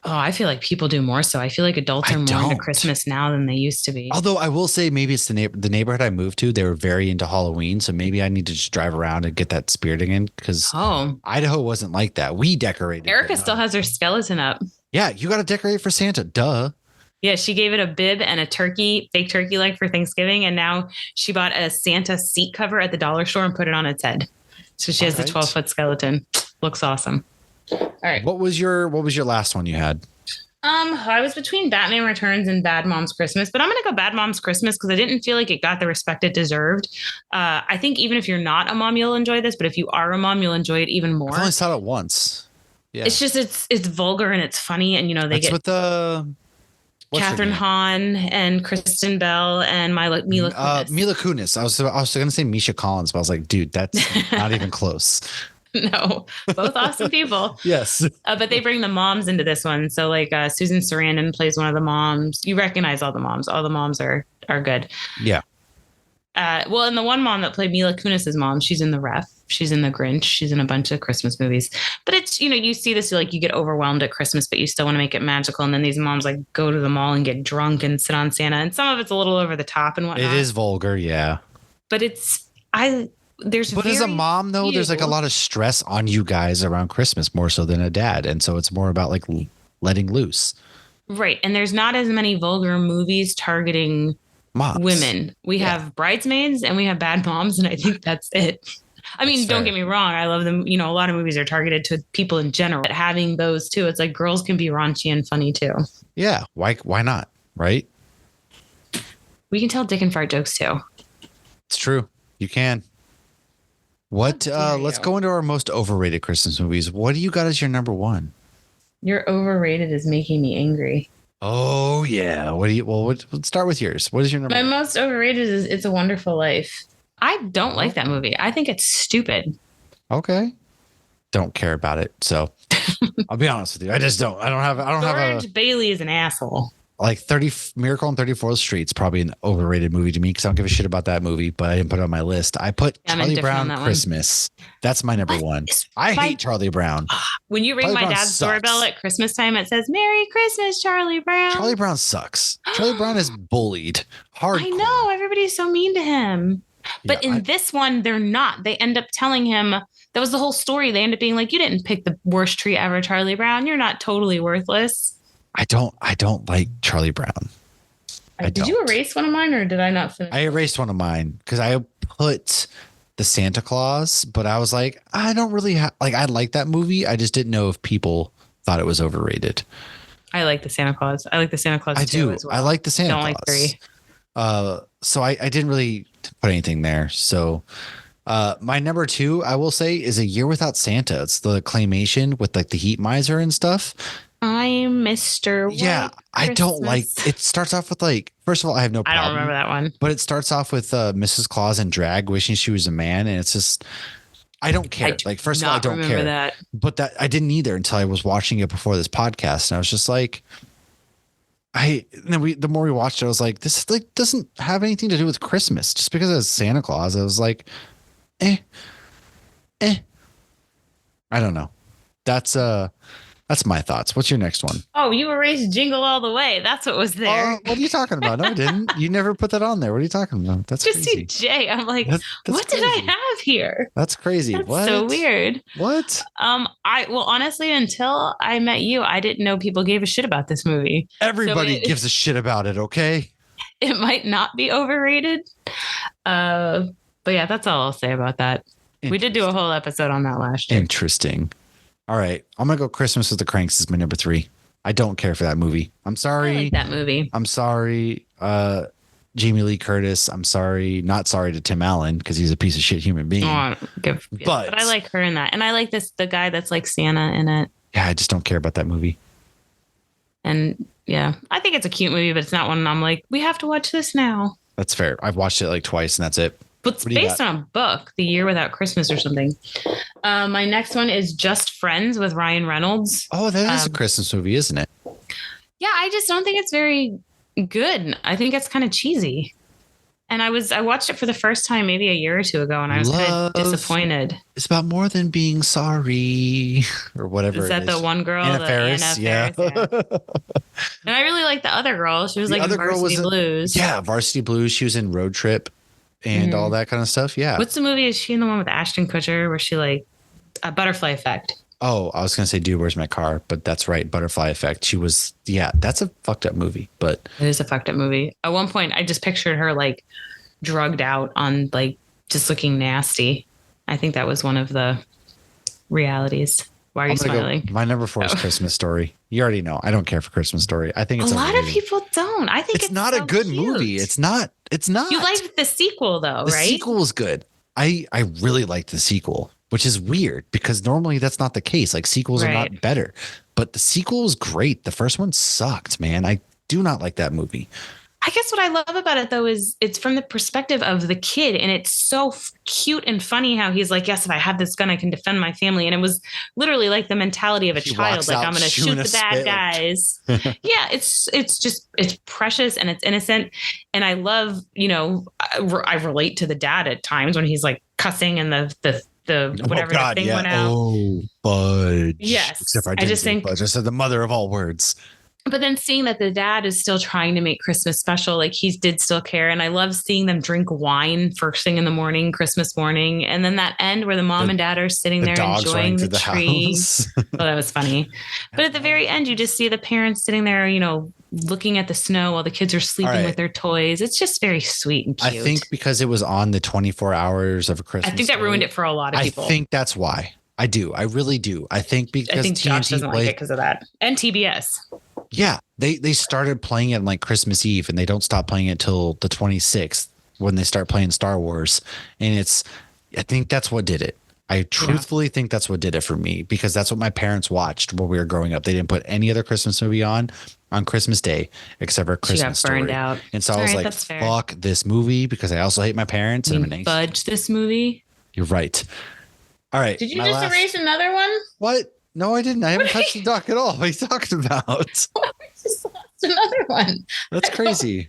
Oh, I feel like people do more so. I feel like adults are more into Christmas now than they used to be. Although I will say maybe it's the neighborhood I moved to. They were very into Halloween. So maybe I need to just drive around and get that spirit again because Idaho wasn't like that. We decorated. Erica still has her skeleton up. Yeah, you got to decorate for Santa. Duh. Yeah, she gave it a bib and a turkey, fake turkey leg for Thanksgiving. And now she bought a Santa seat cover at the dollar store and put it on its head. So she has the 12-foot skeleton. Looks awesome. All right. What was your last one you had? I was between Batman Returns and Bad Moms Christmas, but I'm going to go Bad Moms Christmas because I didn't feel like it got the respect it deserved. I think even if you're not a mom, you'll enjoy this, but if you are a mom, you'll enjoy it even more. I only saw it once. Yeah. It's just, it's vulgar and it's funny. And, they get with Catherine Hahn and Kristen Bell and Mila Kunis. Mila Kunis. I was going to say Misha Collins, but I was like, dude, that's not even close. No, both awesome people. Yes. But they bring the moms into this one. So like Susan Sarandon plays one of the moms. You recognize all the moms. All the moms are good. Yeah. Well, and the one mom that played Mila Kunis's mom, she's in The Ref. She's in The Grinch. She's in a bunch of Christmas movies. But it's, you see this, like you get overwhelmed at Christmas, but you still want to make it magical. And then these moms like go to the mall and get drunk and sit on Santa. And some of it's a little over the top and whatnot. It is vulgar. Yeah. But but as a mom though, there's like a lot of stress on you guys around Christmas more so than a dad. And so it's more about like letting loose. Right. And there's not as many vulgar movies targeting moms. Women. We have Bridesmaids and we have Bad Moms. And I think that's it. I mean, don't get me wrong. I love them. A lot of movies are targeted to people in general. But having those too, it's like girls can be raunchy and funny too. Yeah. Why not? Right. We can tell dick and fart jokes too. It's true. You can. Let's go into our most overrated Christmas movies. What do you got as your number one? Your overrated is making me angry. Oh yeah. Let's start with yours. What is your number one? My most overrated is It's a Wonderful Life. I don't like that movie. I think it's stupid. Okay. Don't care about it. So I'll be honest with you. I just don't. I don't have George Bailey is an asshole. Like Miracle on 34th Street is probably an overrated movie to me because I don't give a shit about that movie, but I didn't put it on my list. I put Charlie Brown Christmas. That's my number one. I hate Charlie Brown. When you ring my dad's doorbell at Christmas time, it says, "Merry Christmas, Charlie Brown." Charlie Brown sucks. Charlie Brown is bullied. Hardcore. I know. Everybody's so mean to him. But in this one, they're not. They end up telling him, that was the whole story. They end up being like, "You didn't pick the worst tree ever, Charlie Brown. You're not totally worthless." I don't like Charlie Brown. I Did you don't. erase one of mine or did I not finish? I erased one of mine because I put the Santa Claus, but I was like, I don't really like, I like that movie. I just didn't know if people thought it was overrated. I like the Santa Claus. I like the Santa Claus I 2 do. as well. I like the Santa Don't Claus. like 3. So I didn't really put anything there. So my number 2, I will say, is A Year Without Santa. It's the claymation with like the heat miser and stuff. I'm Mr. Yeah, White I don't like. Christmas. It starts off with like, first of all, I have no I problem. don't remember that one. But it starts off with Mrs. Claus in drag wishing she was a man, and it's just, I don't care. Like, first of all, I don't care. That. But that I didn't either until I was watching it before this podcast, and I was just like, the more we watched it, I was like, this like doesn't have anything to do with Christmas. Just because it was Santa Claus, I was like, I don't know. That's my thoughts. What's your next one? Oh, you erased Jingle All The Way. That's what was there. What are you talking about? No, I didn't. You never put that on there. What are you talking about? That's Just crazy. see Jay. I'm like, That's what crazy. did I have here? That's crazy. That's what? so weird. What? Well, honestly, until I met you, I didn't know people gave a shit about this movie. Everybody gives a shit about it, okay? It might not be overrated. But yeah, that's all I'll say about that. We did do a whole episode on that last year. Interesting. All right. I'm going to go Christmas with the Cranks is my number 3. I don't care for that movie. I'm sorry. I like that movie. I'm sorry. Jamie Lee Curtis. I'm sorry. Not sorry to Tim Allen because he's a piece of shit human being. But I like her in that. And I like the guy that's like Santa in it. Yeah, I just don't care about that movie. And yeah, I think it's a cute movie, but it's not one I'm like, we have to watch this now. That's fair. I've watched it like twice and that's it. But it's based on a book, The Year Without Christmas or something. My next one is Just Friends with Ryan Reynolds. Oh, that is a Christmas movie, isn't it? Yeah, I just don't think it's very good. I think it's kind of cheesy. And I watched it for the first time maybe a year or 2 ago, and I was kind of disappointed. It's about more than being sorry or whatever. Is that the one girl? Anna Faris? Yeah. And I really like the other girl. She was like in Varsity Blues. Yeah, Varsity Blues. She was in Road Trip and all that kind of stuff. Yeah. What's the movie? Is she in the one with Ashton Kutcher where she like a Butterfly Effect? Oh, I was going to say Dude, Where's My Car? But that's right. Butterfly Effect. She was, yeah, that's a fucked up movie. But it is a fucked up movie. At one point, I just pictured her like drugged out on like just looking nasty. I think that was one of the realities. Why are you smiling? My number 4 is Christmas Story. You already know. I don't care for Christmas Story. I think it's a lot of people don't. I think it's not a good movie. It's not. You liked the sequel though, right? The sequel was good. I really liked the sequel, which is weird because normally that's not the case. Like sequels are not better, but the sequel was great. The first one sucked, man. I do not like that movie. I guess what I love about it though is it's from the perspective of the kid, and it's so cute and funny how he's like, yes, if I have this gun, I can defend my family. And it was literally like the mentality of a child. Like, I'm going to shoot the bad guys. Yeah. It's precious and it's innocent. And I love, I relate to the dad at times when he's like cussing and the whatever the thing went out. Oh, fudge. Yes. Except I just think fudge. I said the mother of all words. But then seeing that the dad is still trying to make Christmas special, like he did still care. And I love seeing them drink wine first thing in the morning, Christmas morning. And then that end where the mom and dad are sitting there enjoying the tree. Oh, that was funny. But at the very end, you just see the parents sitting there, looking at the snow while the kids are sleeping with their toys. It's just very sweet and cute. I think because it was on the 24 hours of a Christmas. I think that ruined it for a lot of people. I think that's why. I do. I really do. I think because Josh doesn't like it because of that. And TBS. Yeah, they started playing it on like Christmas Eve, and they don't stop playing it till the 26th when they start playing Star Wars. And I think that's what did it. I truthfully think that's what did it for me because that's what my parents watched when we were growing up. They didn't put any other Christmas movie on Christmas Day except for Christmas Story. Burned out. And so I was like, fuck this movie because I also hate my parents. And I'm an fudge this movie. You're right. All right. Did you just erase another one? What? No, I didn't. I haven't touched the dock at all. What are you talking about? Just lost another one. That's crazy.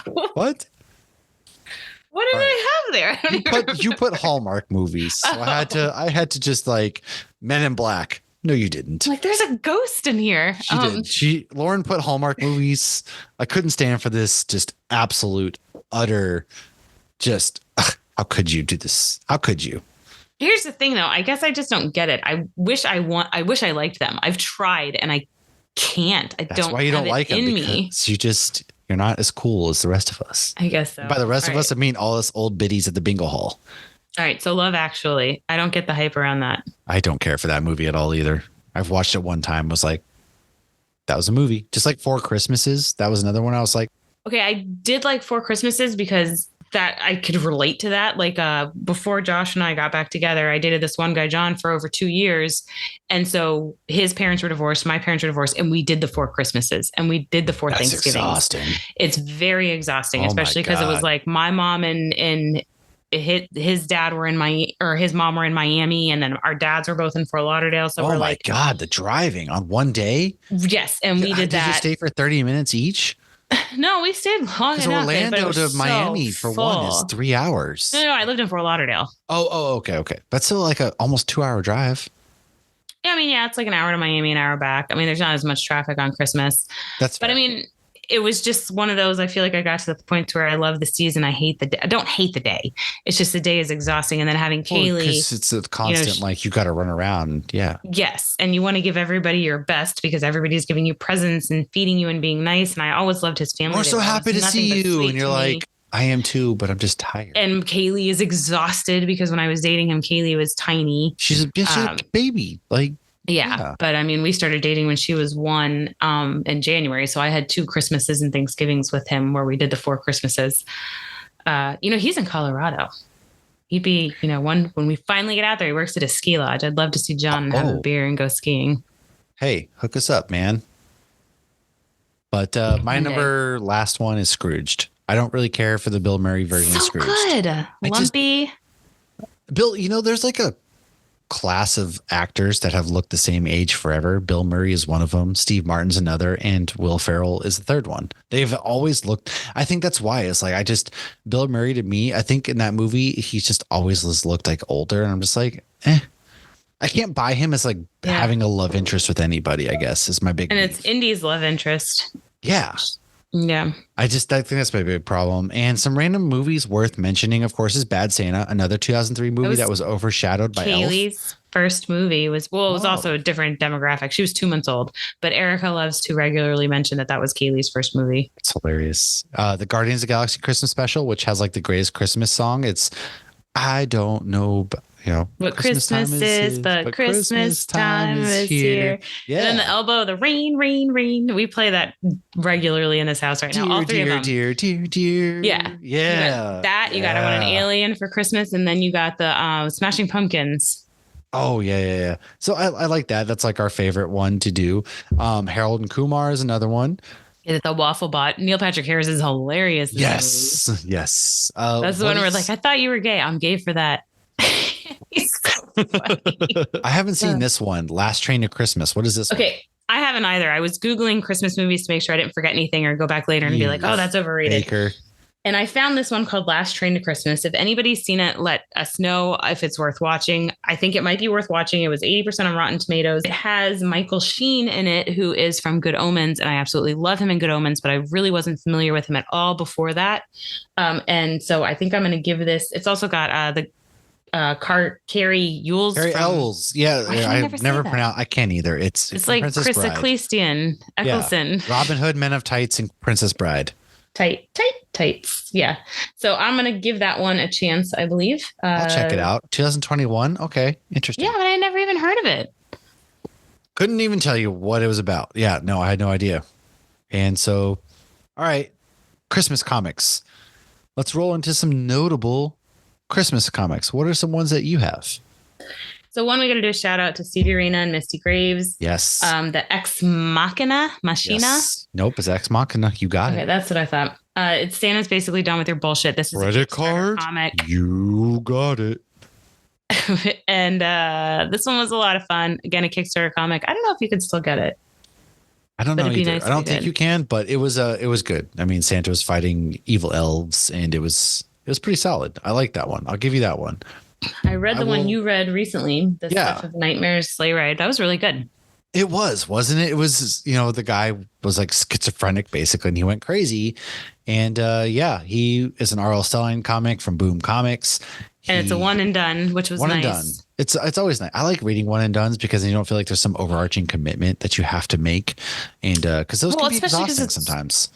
What? What did I have there? You put Hallmark movies. So I had to just like Men in Black. No, you didn't. Like there's a ghost in here. She did. Lauren put Hallmark movies. I couldn't stand for this. Just absolute, utter, just how could you do this? How could you? Here's the thing though. I guess I just don't get it. I wish I liked them. I've tried and I can't. That's why you don't like them, because You're not as cool as the rest of us. I guess so. And by the rest All of us, I mean all us old biddies at the bingo hall. All right. So Love Actually. I don't get the hype around that. I don't care for that movie at all either. I've watched it one time. Was like, that was a movie. Just like Four Christmases. That was another one. I was like, okay, I did like Four Christmases because that I could relate to that. Like before Josh and I got back together, I dated this one guy, John, for over 2 years. And so his parents were divorced, my parents were divorced, and we did the Four Christmases and we did the Four Thanksgivings. Exhausting. It's very exhausting, Oh especially because it was like my mom and his dad were his mom were in Miami, and then our dads were both in Fort Lauderdale. So we're like, God, the driving on one day. Yes. And we did that. Did you stay for 30 minutes each? No, we stayed long enough. Orlando to Miami for one is 3 hours. No, I lived in Fort Lauderdale. Oh, okay. That's still like a almost 2 hour drive. Yeah, I mean, it's like an hour to Miami, an hour back. I mean, there's not as much traffic on Christmas. That's fair. But I mean, it was just one of those. I feel like I got to the point where I love the season. I hate the day. I don't hate the day. It's just the day is exhausting. And then having Kaylee, because it's a constant, like you got to run around. Yeah. Yes. And you want to give everybody your best because everybody's giving you presents and feeding you and being nice. And I always loved his family. We're so happy to see you. And you're like, I am too, but I'm just tired. And Kaylee is exhausted because when I was dating him, Kaylee was tiny. She's a baby. Like, yeah. But I mean, we started dating when she was 1 in January. So I had 2 Christmases and Thanksgivings with him where we did the 4 Christmases. He's in Colorado. He'd be, when we finally get out there, he works at a ski lodge. I'd love to see John have a beer and go skiing. Hey, hook us up, man. But my last one is Scrooged. I don't really care for the Bill Murray version of Scrooged. Good. Lumpy. Bill, there's like a class of actors that have looked the same age forever. Bill Murray is one of them. Steve Martin's another, and Will Ferrell is the third one. They've always looked. I think that's why it's like Bill Murray to me. I think in that movie he's just always looked like older, and I'm just like, I can't buy him as like having a love interest with anybody. I guess is my big. And it's Indy's love interest. Yeah. Yeah. I think that's my big problem. And some random movies worth mentioning, of course, is Bad Santa, another 2003 movie that was overshadowed by Kaylee's first movie was it was also a different demographic. She was 2 months old, but Erica loves to regularly mention that was Kaylee's first movie. It's hilarious. The Guardians of the Galaxy Christmas special, which has like the greatest Christmas song. It's I don't know, but what Christmas is, but Christmas time is here. Yeah. And then the elbow, the rain, rain, rain. We play that regularly in this house right now. All three of them. Dear. Yeah. Yeah. You got I Want an Alien for Christmas. And then you got the Smashing Pumpkins. Oh, yeah. So I like that. That's like our favorite one to do. Harold and Kumar is another one. The Waffle Bot. Neil Patrick Harris is hilarious. Yes. That's the one where like, I thought you were gay. I'm gay for that. He's so funny. I haven't seen this one. Last Train to Christmas. What is this? Okay. I haven't either. I was Googling Christmas movies to make sure I didn't forget anything or go back later and be like, oh, that's overrated. Baker. And I found this one called Last Train to Christmas. If anybody's seen it, let us know if it's worth watching. I think it might be worth watching. It was 80% on Rotten Tomatoes. It has Michael Sheen in it, who is from Good Omens. And I absolutely love him in Good Omens, but I really wasn't familiar with him at all before that. And so I think I'm going to give this. It's also got Carrie Ewells. Carrie Ells. Yeah. I've never pronounced. I can't either. It's like Princess Chris Bride. Eccleston. Yeah. Robin Hood, Men of Tights, and Princess Bride. Tights. Yeah. So I'm going to give that one a chance, I believe. I'll check it out. 2021. Okay. Interesting. Yeah, but I never even heard of it. Couldn't even tell you what it was about. Yeah, no, I had no idea. And so, all right, Christmas comics. Let's roll into some notable Christmas comics. What are some ones that you have? So one, we got to do a shout out to Stevie Reyna and Misty Graves. Yes. The Ex Machina. Yes. Nope, it's Ex Machina. You got it. Okay, that's what I thought. It's Santa's basically done with your bullshit. This is credit card comic. You got it. And this one was a lot of fun. Again, a Kickstarter comic. I don't know if you could still get it. I don't know either. Nice I don't think you can, but it was good. I mean, Santa was fighting evil elves, and it was pretty solid. I like that one. I'll give you that one. I read the one you read recently, the Stuff of Nightmares Sleigh Ride. That was really good. It was, wasn't it? It was, the guy was like schizophrenic basically, and he went crazy. And he is an R.L. Stine comic from Boom Comics. And it's a one and done, which was nice. One and done. It's always nice. I like reading one and dones because you don't feel like there's some overarching commitment that you have to make. And because those can be exhausting sometimes.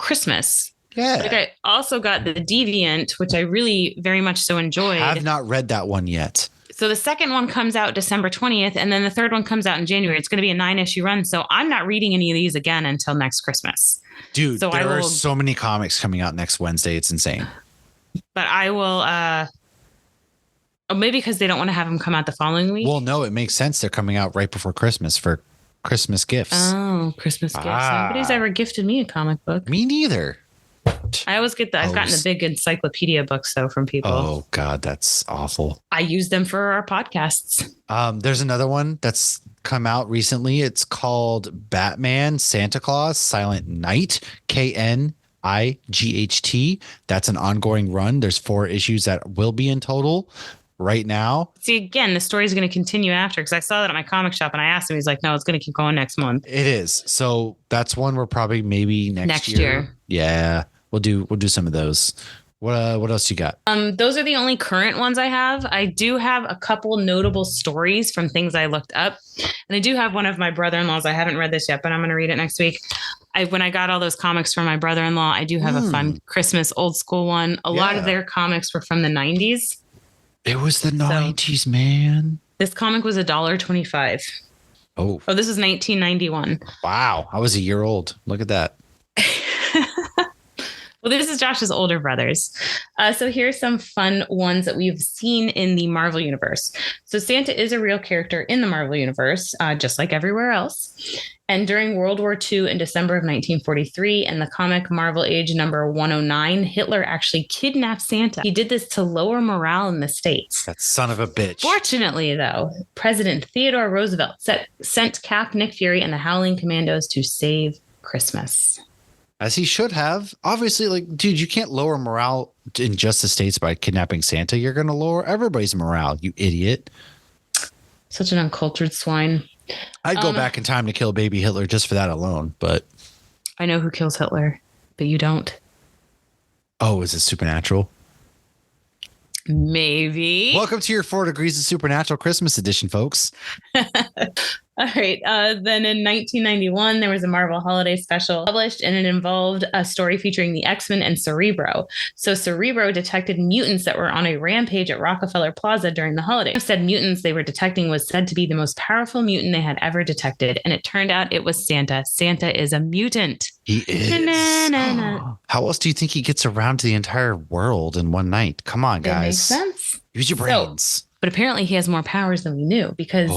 Christmas. Yeah. Like I also got The Deviant, which I really very much so enjoyed. I have not read that one yet. So the second one comes out December 20th, and then the third one comes out in January. It's going to be a 9-issue run. So I'm not reading any of these again until next Christmas. Dude, so there are so many comics coming out next Wednesday. It's insane. But I will, maybe because they don't want to have them come out the following week. Well, no, it makes sense. They're coming out right before Christmas for Christmas gifts. Oh, Christmas gifts. Nobody's ever gifted me a comic book. Me neither. I always get I've gotten the big encyclopedia books though from people. Oh God, that's awful. I use them for our podcasts. There's another one that's come out recently. It's called Batman Santa Claus Silent Night, KNIGHT. That's an ongoing run. There's 4 issues that will be in total right now. See, again, the story's going to continue after, because I saw that at my comic shop and I asked him. He's like, no, it's going to keep going next month. It is. So that's one we're probably maybe next year. Yeah, we'll do some of those. What else you got? Those are the only current ones I have. I do have a couple notable stories from things I looked up. And I do have one of my brother-in-laws. I haven't read this yet, but I'm going to read it next week. When I got all those comics from my brother-in-law, I do have a fun Christmas old school one. A lot of their comics were from the 90s. It was the 90s, man. This comic was $1.25. Oh, this is 1991. Wow. I was a year old. Look at that. Well, this is Josh's older brothers. So here's some fun ones that we've seen in the Marvel Universe. So Santa is a real character in the Marvel Universe, just like everywhere else. And during World War II in December of 1943, in the comic Marvel Age number 109, Hitler actually kidnapped Santa. He did this to lower morale in the States. That son of a bitch. Fortunately, though, President Theodore Roosevelt sent Cap, Nick Fury, and the Howling Commandos to save Christmas. As he should have. Obviously, like, dude, you can't lower morale in just the States by kidnapping Santa. You're going to lower everybody's morale, you idiot. Such an uncultured swine. I'd go back in time to kill baby Hitler just for that alone, but. I know who kills Hitler, but you don't. Oh, is it Supernatural? Maybe. Welcome to your 4 Degrees of Supernatural Christmas edition, folks. All right. Then in 1991, there was a Marvel holiday special published, and it involved a story featuring the X-Men and Cerebro. So Cerebro detected mutants that were on a rampage at Rockefeller Plaza during the holiday. Said mutants they were detecting was said to be the most powerful mutant they had ever detected. And it turned out it was Santa. Santa is a mutant. He is. How else do you think he gets around to the entire world in one night? Come on, guys. It makes sense. Use your brains. But apparently he has more powers than we knew, because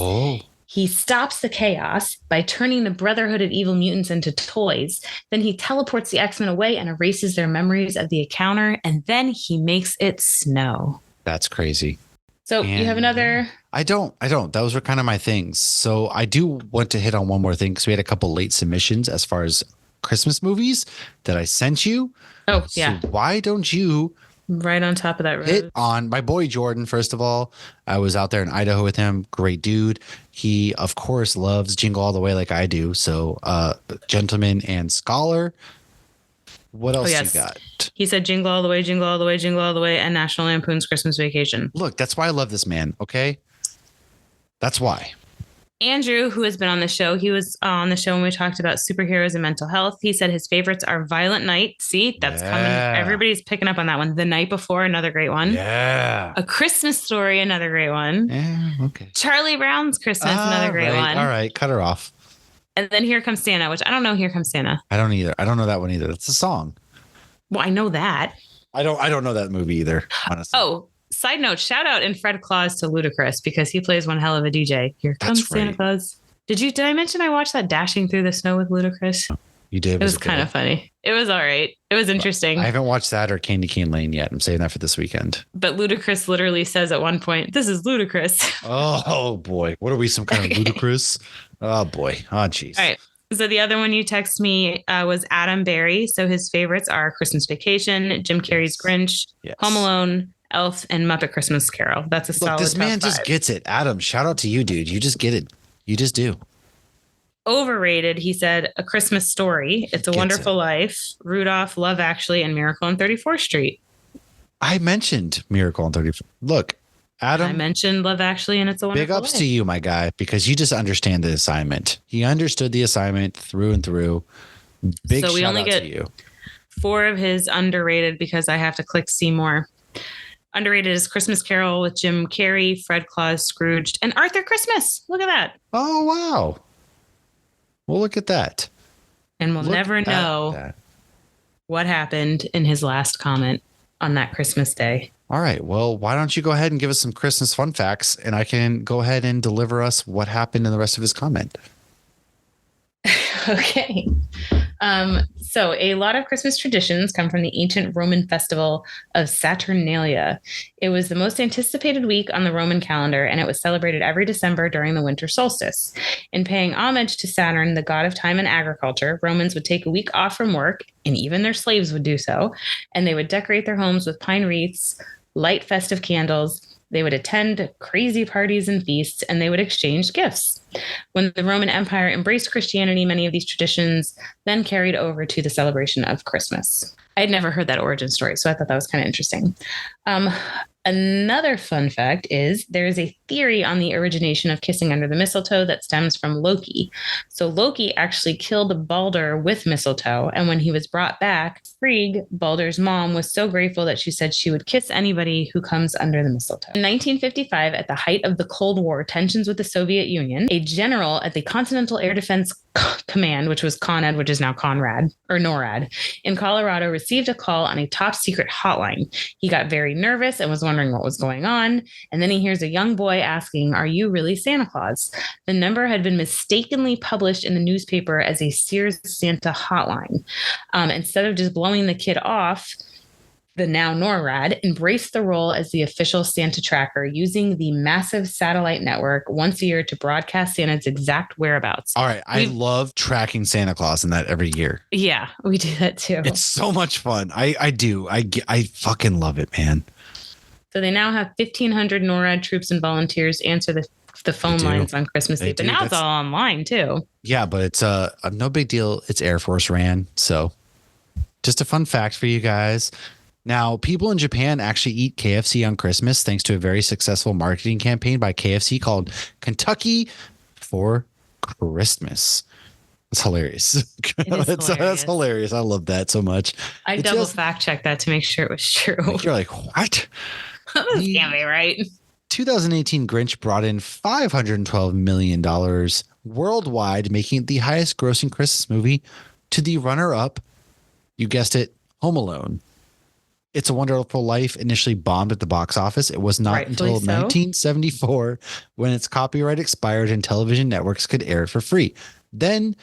he stops the chaos by turning the Brotherhood of Evil Mutants into toys. Then he teleports the X-Men away and erases their memories of the encounter. And then he makes it snow. That's crazy. So you have another? I don't. Those were kind of my things. So I do want to hit on one more thing, because we had a couple late submissions as far as Christmas movies that I sent you. Oh, yeah. So why don't you right on top of that road? Hit on my boy Jordan. First of all, I was out there in Idaho with him. Great dude. He, of course, loves Jingle All The Way like I do. So Gentleman and Scholar. What else you got? He said Jingle All The Way, Jingle All The Way, Jingle All The Way, and National Lampoon's Christmas Vacation. Look, that's why I love this man, okay? That's why. Andrew, who has been on the show, he was on the show when we talked about superheroes and mental health. He said his favorites are Violent Night. See, that's coming. Everybody's picking up on that one. The Night Before, another great one. Yeah. A Christmas Story, another great one. Yeah, okay. Charlie Brown's Christmas, another great one. All right, cut her off. And then Here Comes Santa, which I don't know Here Comes Santa. I don't either. I don't know that one either. That's a song. Well, I know that. I don't know that movie either, honestly. Oh, side note, shout out in Fred Claus to Ludacris, because he plays one hell of a DJ. Here Comes Santa Claus. Did I mention I watched that Dashing Through the Snow with Ludacris? You did. It was kind of funny. It was all right. It was interesting. I haven't watched that or Candy Cane Lane yet. I'm saving that for this weekend. But Ludacris literally says at one point, "This is ludicrous." Oh boy. What are we, some kind of ludicrous? Oh boy. Oh geez. All right. So the other one you text me was Adam Berry. So his favorites are Christmas Vacation, Jim Carrey's Grinch, Home Alone, Elf, and Muppet Christmas Carol. That's a solid top 5. This man just gets it. Adam, shout out to you, dude. You just get it. You just do. Overrated, he said, A Christmas Story, It's a Wonderful Life, Rudolph, Love Actually, and Miracle on 34th Street. I mentioned Miracle on 34th. Look, Adam. I mentioned Love Actually, and It's a Wonderful Life. Big ups to you, my guy, because you just understand the assignment. He understood the assignment through and through. Big shout out to you. 4 of his underrated, because I have to click see more. Underrated is Christmas Carol with Jim Carrey, Fred Claus Scrooged, and Arthur Christmas. Look at that. Oh, wow. Well, look at that. And we'll never know what happened in his last comment on that Christmas day. All right. Well, why don't you go ahead and give us some Christmas fun facts, and I can go ahead and deliver us what happened in the rest of his comment. Okay. So a lot of Christmas traditions come from the ancient Roman festival of Saturnalia. It was the most anticipated week on the Roman calendar, and it was celebrated every December during the winter solstice. In paying homage to Saturn, the god of time and agriculture, Romans would take a week off from work, and even their slaves would do so, and they would decorate their homes with pine wreaths, light festive candles. They would attend crazy parties and feasts, and they would exchange gifts. When the Roman Empire embraced Christianity, many of these traditions then carried over to the celebration of Christmas. I had never heard that origin story, so I thought that was kind of interesting. Another fun fact is there is a theory on the origination of kissing under the mistletoe that stems from Loki. So Loki actually killed Balder with mistletoe, and when he was brought back, Frigg, Balder's mom, was so grateful that she said she would kiss anybody who comes under the mistletoe. In 1955, at the height of the Cold War tensions with the Soviet Union, a general at the Continental Air Defense Command, which was Con Ed, which is now Conrad or NORAD, in Colorado, received a call on a top secret hotline. He got very nervous and was wondering what was going on. And then he hears a young boy asking, "Are you really Santa Claus?" The number had been mistakenly published in the newspaper as a Sears Santa hotline. Instead of just blowing the kid off, the now NORAD embraced the role as the official Santa tracker, using the massive satellite network once a year to broadcast Santa's exact whereabouts. All right. I love tracking Santa Claus in that every year. Yeah, we do that too. It's so much fun. I do. I fucking love it, man. So they now have 1,500 NORAD troops and volunteers answer the phone lines on Christmas Day. But now it's all online too. Yeah, but it's no big deal. It's Air Force ran. So just a fun fact for you guys. Now, people in Japan actually eat KFC on Christmas thanks to a very successful marketing campaign by KFC called Kentucky for Christmas. It's hilarious. That's hilarious. I love that so much. I double fact checked that to make sure it was true. You're like, what? This can't be right. 2018 Grinch brought in $512 million worldwide, making it the highest grossing Christmas movie to the runner-up, you guessed it, Home Alone. It's a Wonderful Life initially bombed at the box office. It was not until 1974 when its copyright expired and television networks could air it for free. Then,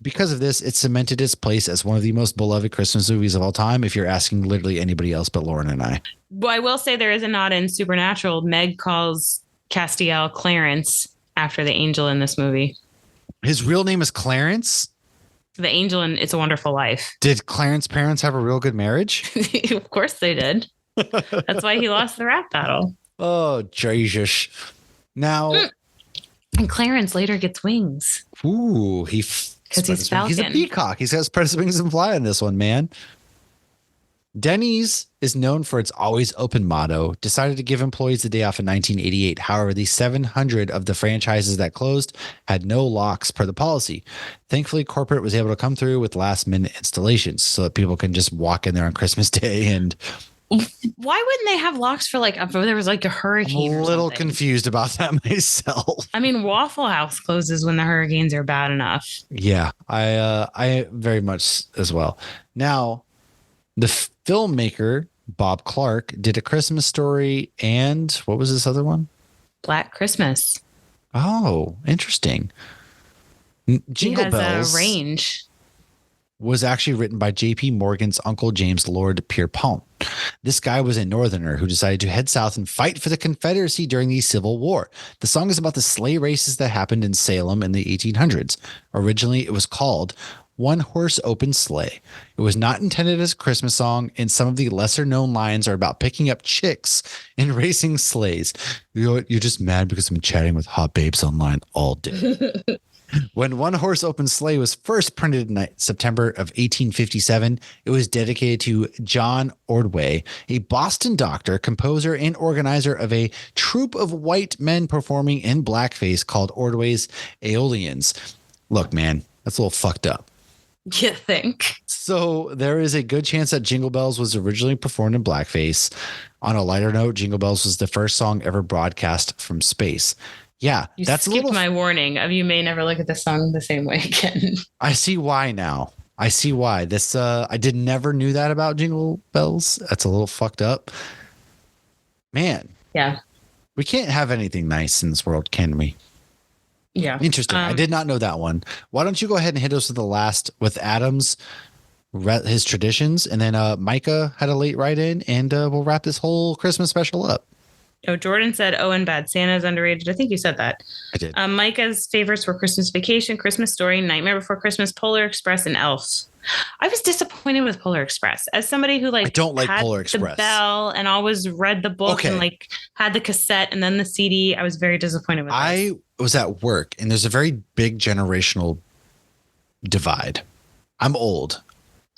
because of this, it cemented its place as one of the most beloved Christmas movies of all time, if you're asking literally anybody else but Lauren and I. Well, I will say there is a nod in Supernatural. Meg calls Castiel Clarence after the angel in this movie. His real name is Clarence? The angel in It's a Wonderful Life. Did Clarence's parents have a real good marriage? Of course they did. That's why he lost the rap battle. Oh, Jesus. Now... And Clarence later gets wings. Ooh, because he's Falcon. He's a peacock. He's got spread his wings and fly in this one, man. Denny's is known for its always open motto, decided to give employees the day off in 1988. However, the 700 of the franchises that closed had no locks per the policy. Thankfully, corporate was able to come through with last minute installations so that people can just walk in there on Christmas Day. And why wouldn't they have locks for if there was a hurricane? I'm a little confused about that myself. I mean, Waffle House closes when the hurricanes are bad enough. Yeah, I very much as well. Now, the filmmaker, Bob Clark, did A Christmas Story and what was this other one? Black Christmas. Oh, interesting. Jingle Bells range. Was actually written by J.P. Morgan's uncle, James Lord Pierpont. This guy was a Northerner who decided to head south and fight for the Confederacy during the Civil War. The song is about the sleigh races that happened in Salem in the 1800s. Originally, it was called One Horse Open Sleigh. It was not intended as a Christmas song, and some of the lesser known lines are about picking up chicks and racing sleighs. You know what? You're just mad because I'm chatting with hot babes online all day. When One Horse Open Sleigh was first printed in September of 1857, it was dedicated to John Ordway, a Boston doctor, composer, and organizer of a troupe of white men performing in blackface called Ordway's Aeolians. Look, man, that's a little fucked up. You think? So there is a good chance that Jingle Bells was originally performed in blackface. On a lighter note, Jingle Bells was the first song ever broadcast from space. Yeah, You that's a skipped little. my warning of you may never look at the song the same way again. I see why now. I see why. This I did never knew that about Jingle Bells. That's a little fucked up. Man. Yeah. We can't have anything nice in this world, can we? Yeah. Interesting. I did not know that one. Why don't you go ahead and hit us with the last with Adam's his traditions, and then Micah had a late write in, and we'll wrap this whole Christmas special up. Oh, Jordan said, "Oh, and Bad Santa is underrated." I think you said that. I did. Micah's favorites were Christmas Vacation, Christmas Story, Nightmare Before Christmas, Polar Express, and Elf. I was disappointed with Polar Express as somebody who I don't like had Polar Express. The bell and always read the book and had the cassette and then the CD. I was very disappointed with. I was at work, and there's a very big generational divide. I'm old.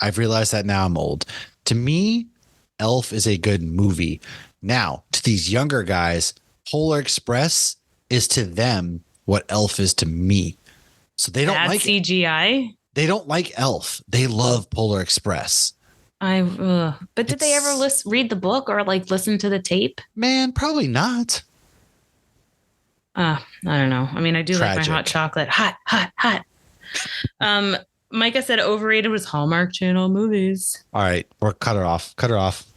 I've realized that now I'm old. To me, Elf is a good movie. Now, to these younger guys, Polar Express is to them what Elf is to me. So they don't like CGI. They don't like Elf. They love Polar Express. But did they ever read the book or listen to the tape? Man, probably not. I don't know. I mean, I do like my hot chocolate. Hot, hot, hot. Micah said overrated was Hallmark Channel movies. All right. We're cut her off. Cut her off.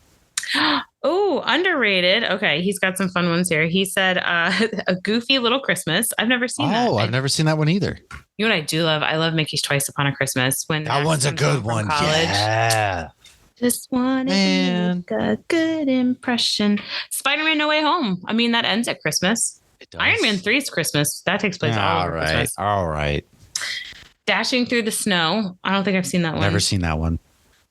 Oh, underrated. Okay. He's got some fun ones here. He said A Goofy Little Christmas. I've never seen that. Oh, I've never seen that one either. You know what I do love? I love Mickey's Twice Upon a Christmas. When that one's a good one. Yeah. Just want to make a good impression. Spider-Man No Way Home. I mean, that ends at Christmas. Iron Man 3 is Christmas. That takes place all over Christmas. All right. Dashing Through the Snow. I don't think I've seen that one. Never seen that one.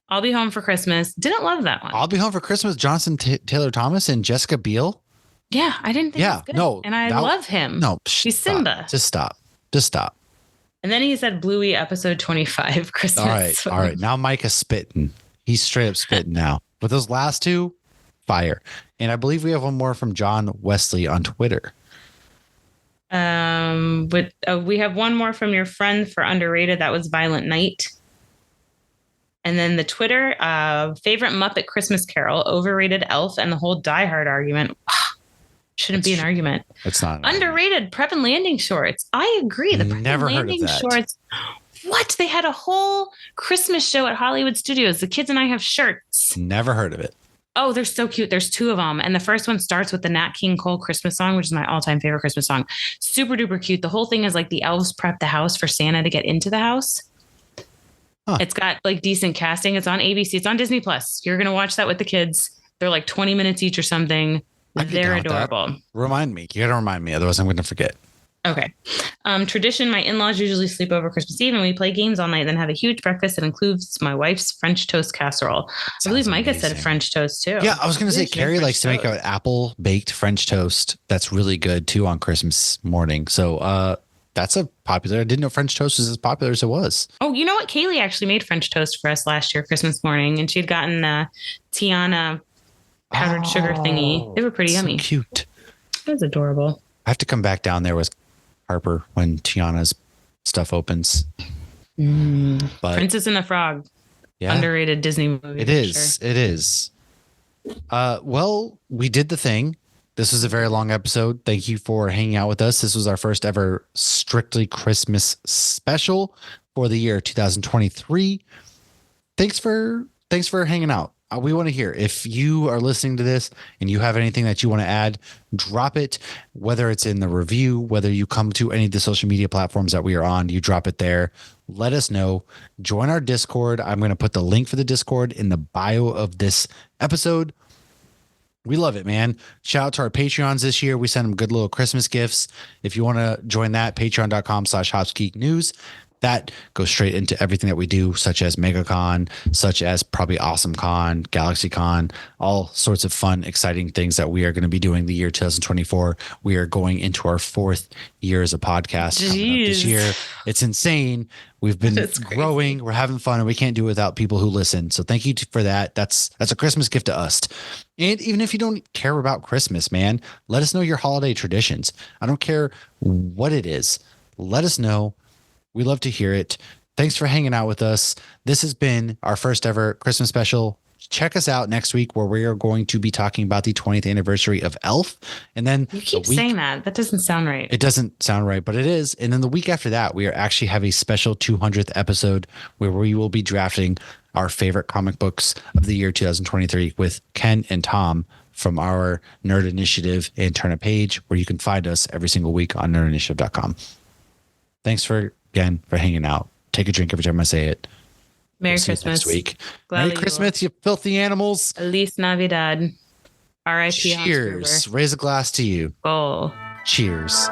I'll Be Home for Christmas. Didn't love that one. I'll Be Home for Christmas. Jonathan Taylor Thomas and Jessica Biel. Yeah, I didn't think. Yeah, good. No, and I love him. No, he's Simba. Just stop. Just stop. And then he said Bluey episode 25 Christmas. All right. Now Mike is spitting. He's straight up spitting now. But those last two, fire. And I believe we have one more from John Wesley on Twitter. We have one more from your friend for underrated. That was Violent Night. And then the Twitter, favorite Muppet Christmas Carol, overrated Elf, and the whole Die Hard argument. Shouldn't be an argument. It's not underrated. Prep and Landing shorts. I agree. The Prep and Landing shorts. What? They had a whole Christmas show at Hollywood Studios. The kids and I have shirts. Never heard of it. Oh, they're so cute. There's two of them. And the first one starts with the Nat King Cole Christmas song, which is my all-time favorite Christmas song. Super duper cute. The whole thing is like the elves prep the house for Santa to get into the house. Huh. It's got decent casting. It's on ABC. It's on Disney Plus. You're going to watch that with the kids. They're 20 minutes each or something. They're adorable. Remind me. You got to remind me. Otherwise I'm going to forget. Okay. Tradition. My in-laws usually sleep over Christmas Eve and we play games all night, then have a huge breakfast that includes my wife's French toast casserole. I believe Micah said French toast too. Yeah, I was going to say Carrie likes to make an apple baked French toast. That's really good too on Christmas morning. So that's a popular. I didn't know French toast was as popular as it was. Oh, you know what? Kaylee actually made French toast for us last year, Christmas morning, and she'd gotten the Tiana powdered sugar thingy. They were pretty yummy. Cute. It was adorable. I have to come back down there with Harper when Tiana's stuff opens. But Princess and the Frog. Yeah. Underrated Disney movie. It is. Sure. It is. Well, we did the thing. This was a very long episode. Thank you for hanging out with us. This was our first ever strictly Christmas special for the year 2023. Thanks for hanging out. We want to hear if you are listening to this and you have anything that you want to add, drop it, whether it's in the review, whether you come to any of the social media platforms that we are on, you drop it there. Let us know. Join our Discord. I'm going to put the link for the Discord in the bio of this episode. We love it, man. Shout out to our Patreons this year. We send them good little Christmas gifts. If you want to join that, patreon.com/HopsGeekNews. That goes straight into everything that we do, such as MegaCon, such as probably AwesomeCon, GalaxyCon, all sorts of fun, exciting things that we are going to be doing the year 2024. We are going into our 4th year as a podcast this year. It's insane. We've been growing. We're having fun, and we can't do it without people who listen. So thank you for that. That's a Christmas gift to us. And even if you don't care about Christmas, man, let us know your holiday traditions. I don't care what it is. Let us know. We love to hear it. Thanks for hanging out with us. This has been our first ever Christmas special. Check us out next week where we are going to be talking about the 20th anniversary of Elf. And then You keep saying that. That doesn't sound right. It doesn't sound right, but it is. And then the week after that, we are actually have a special 200th episode where we will be drafting our favorite comic books of the year 2023 with Ken and Tom from our Nerd Initiative and Turn a Page, where you can find us every single week on nerdinitiative.com. Thanks again for hanging out. Take a drink every time I say it. Merry Christmas. Next week. Gladly Merry Christmas, you filthy animals. Feliz Navidad. R.I.P. Cheers. Raise a glass to you. Oh. Cheers.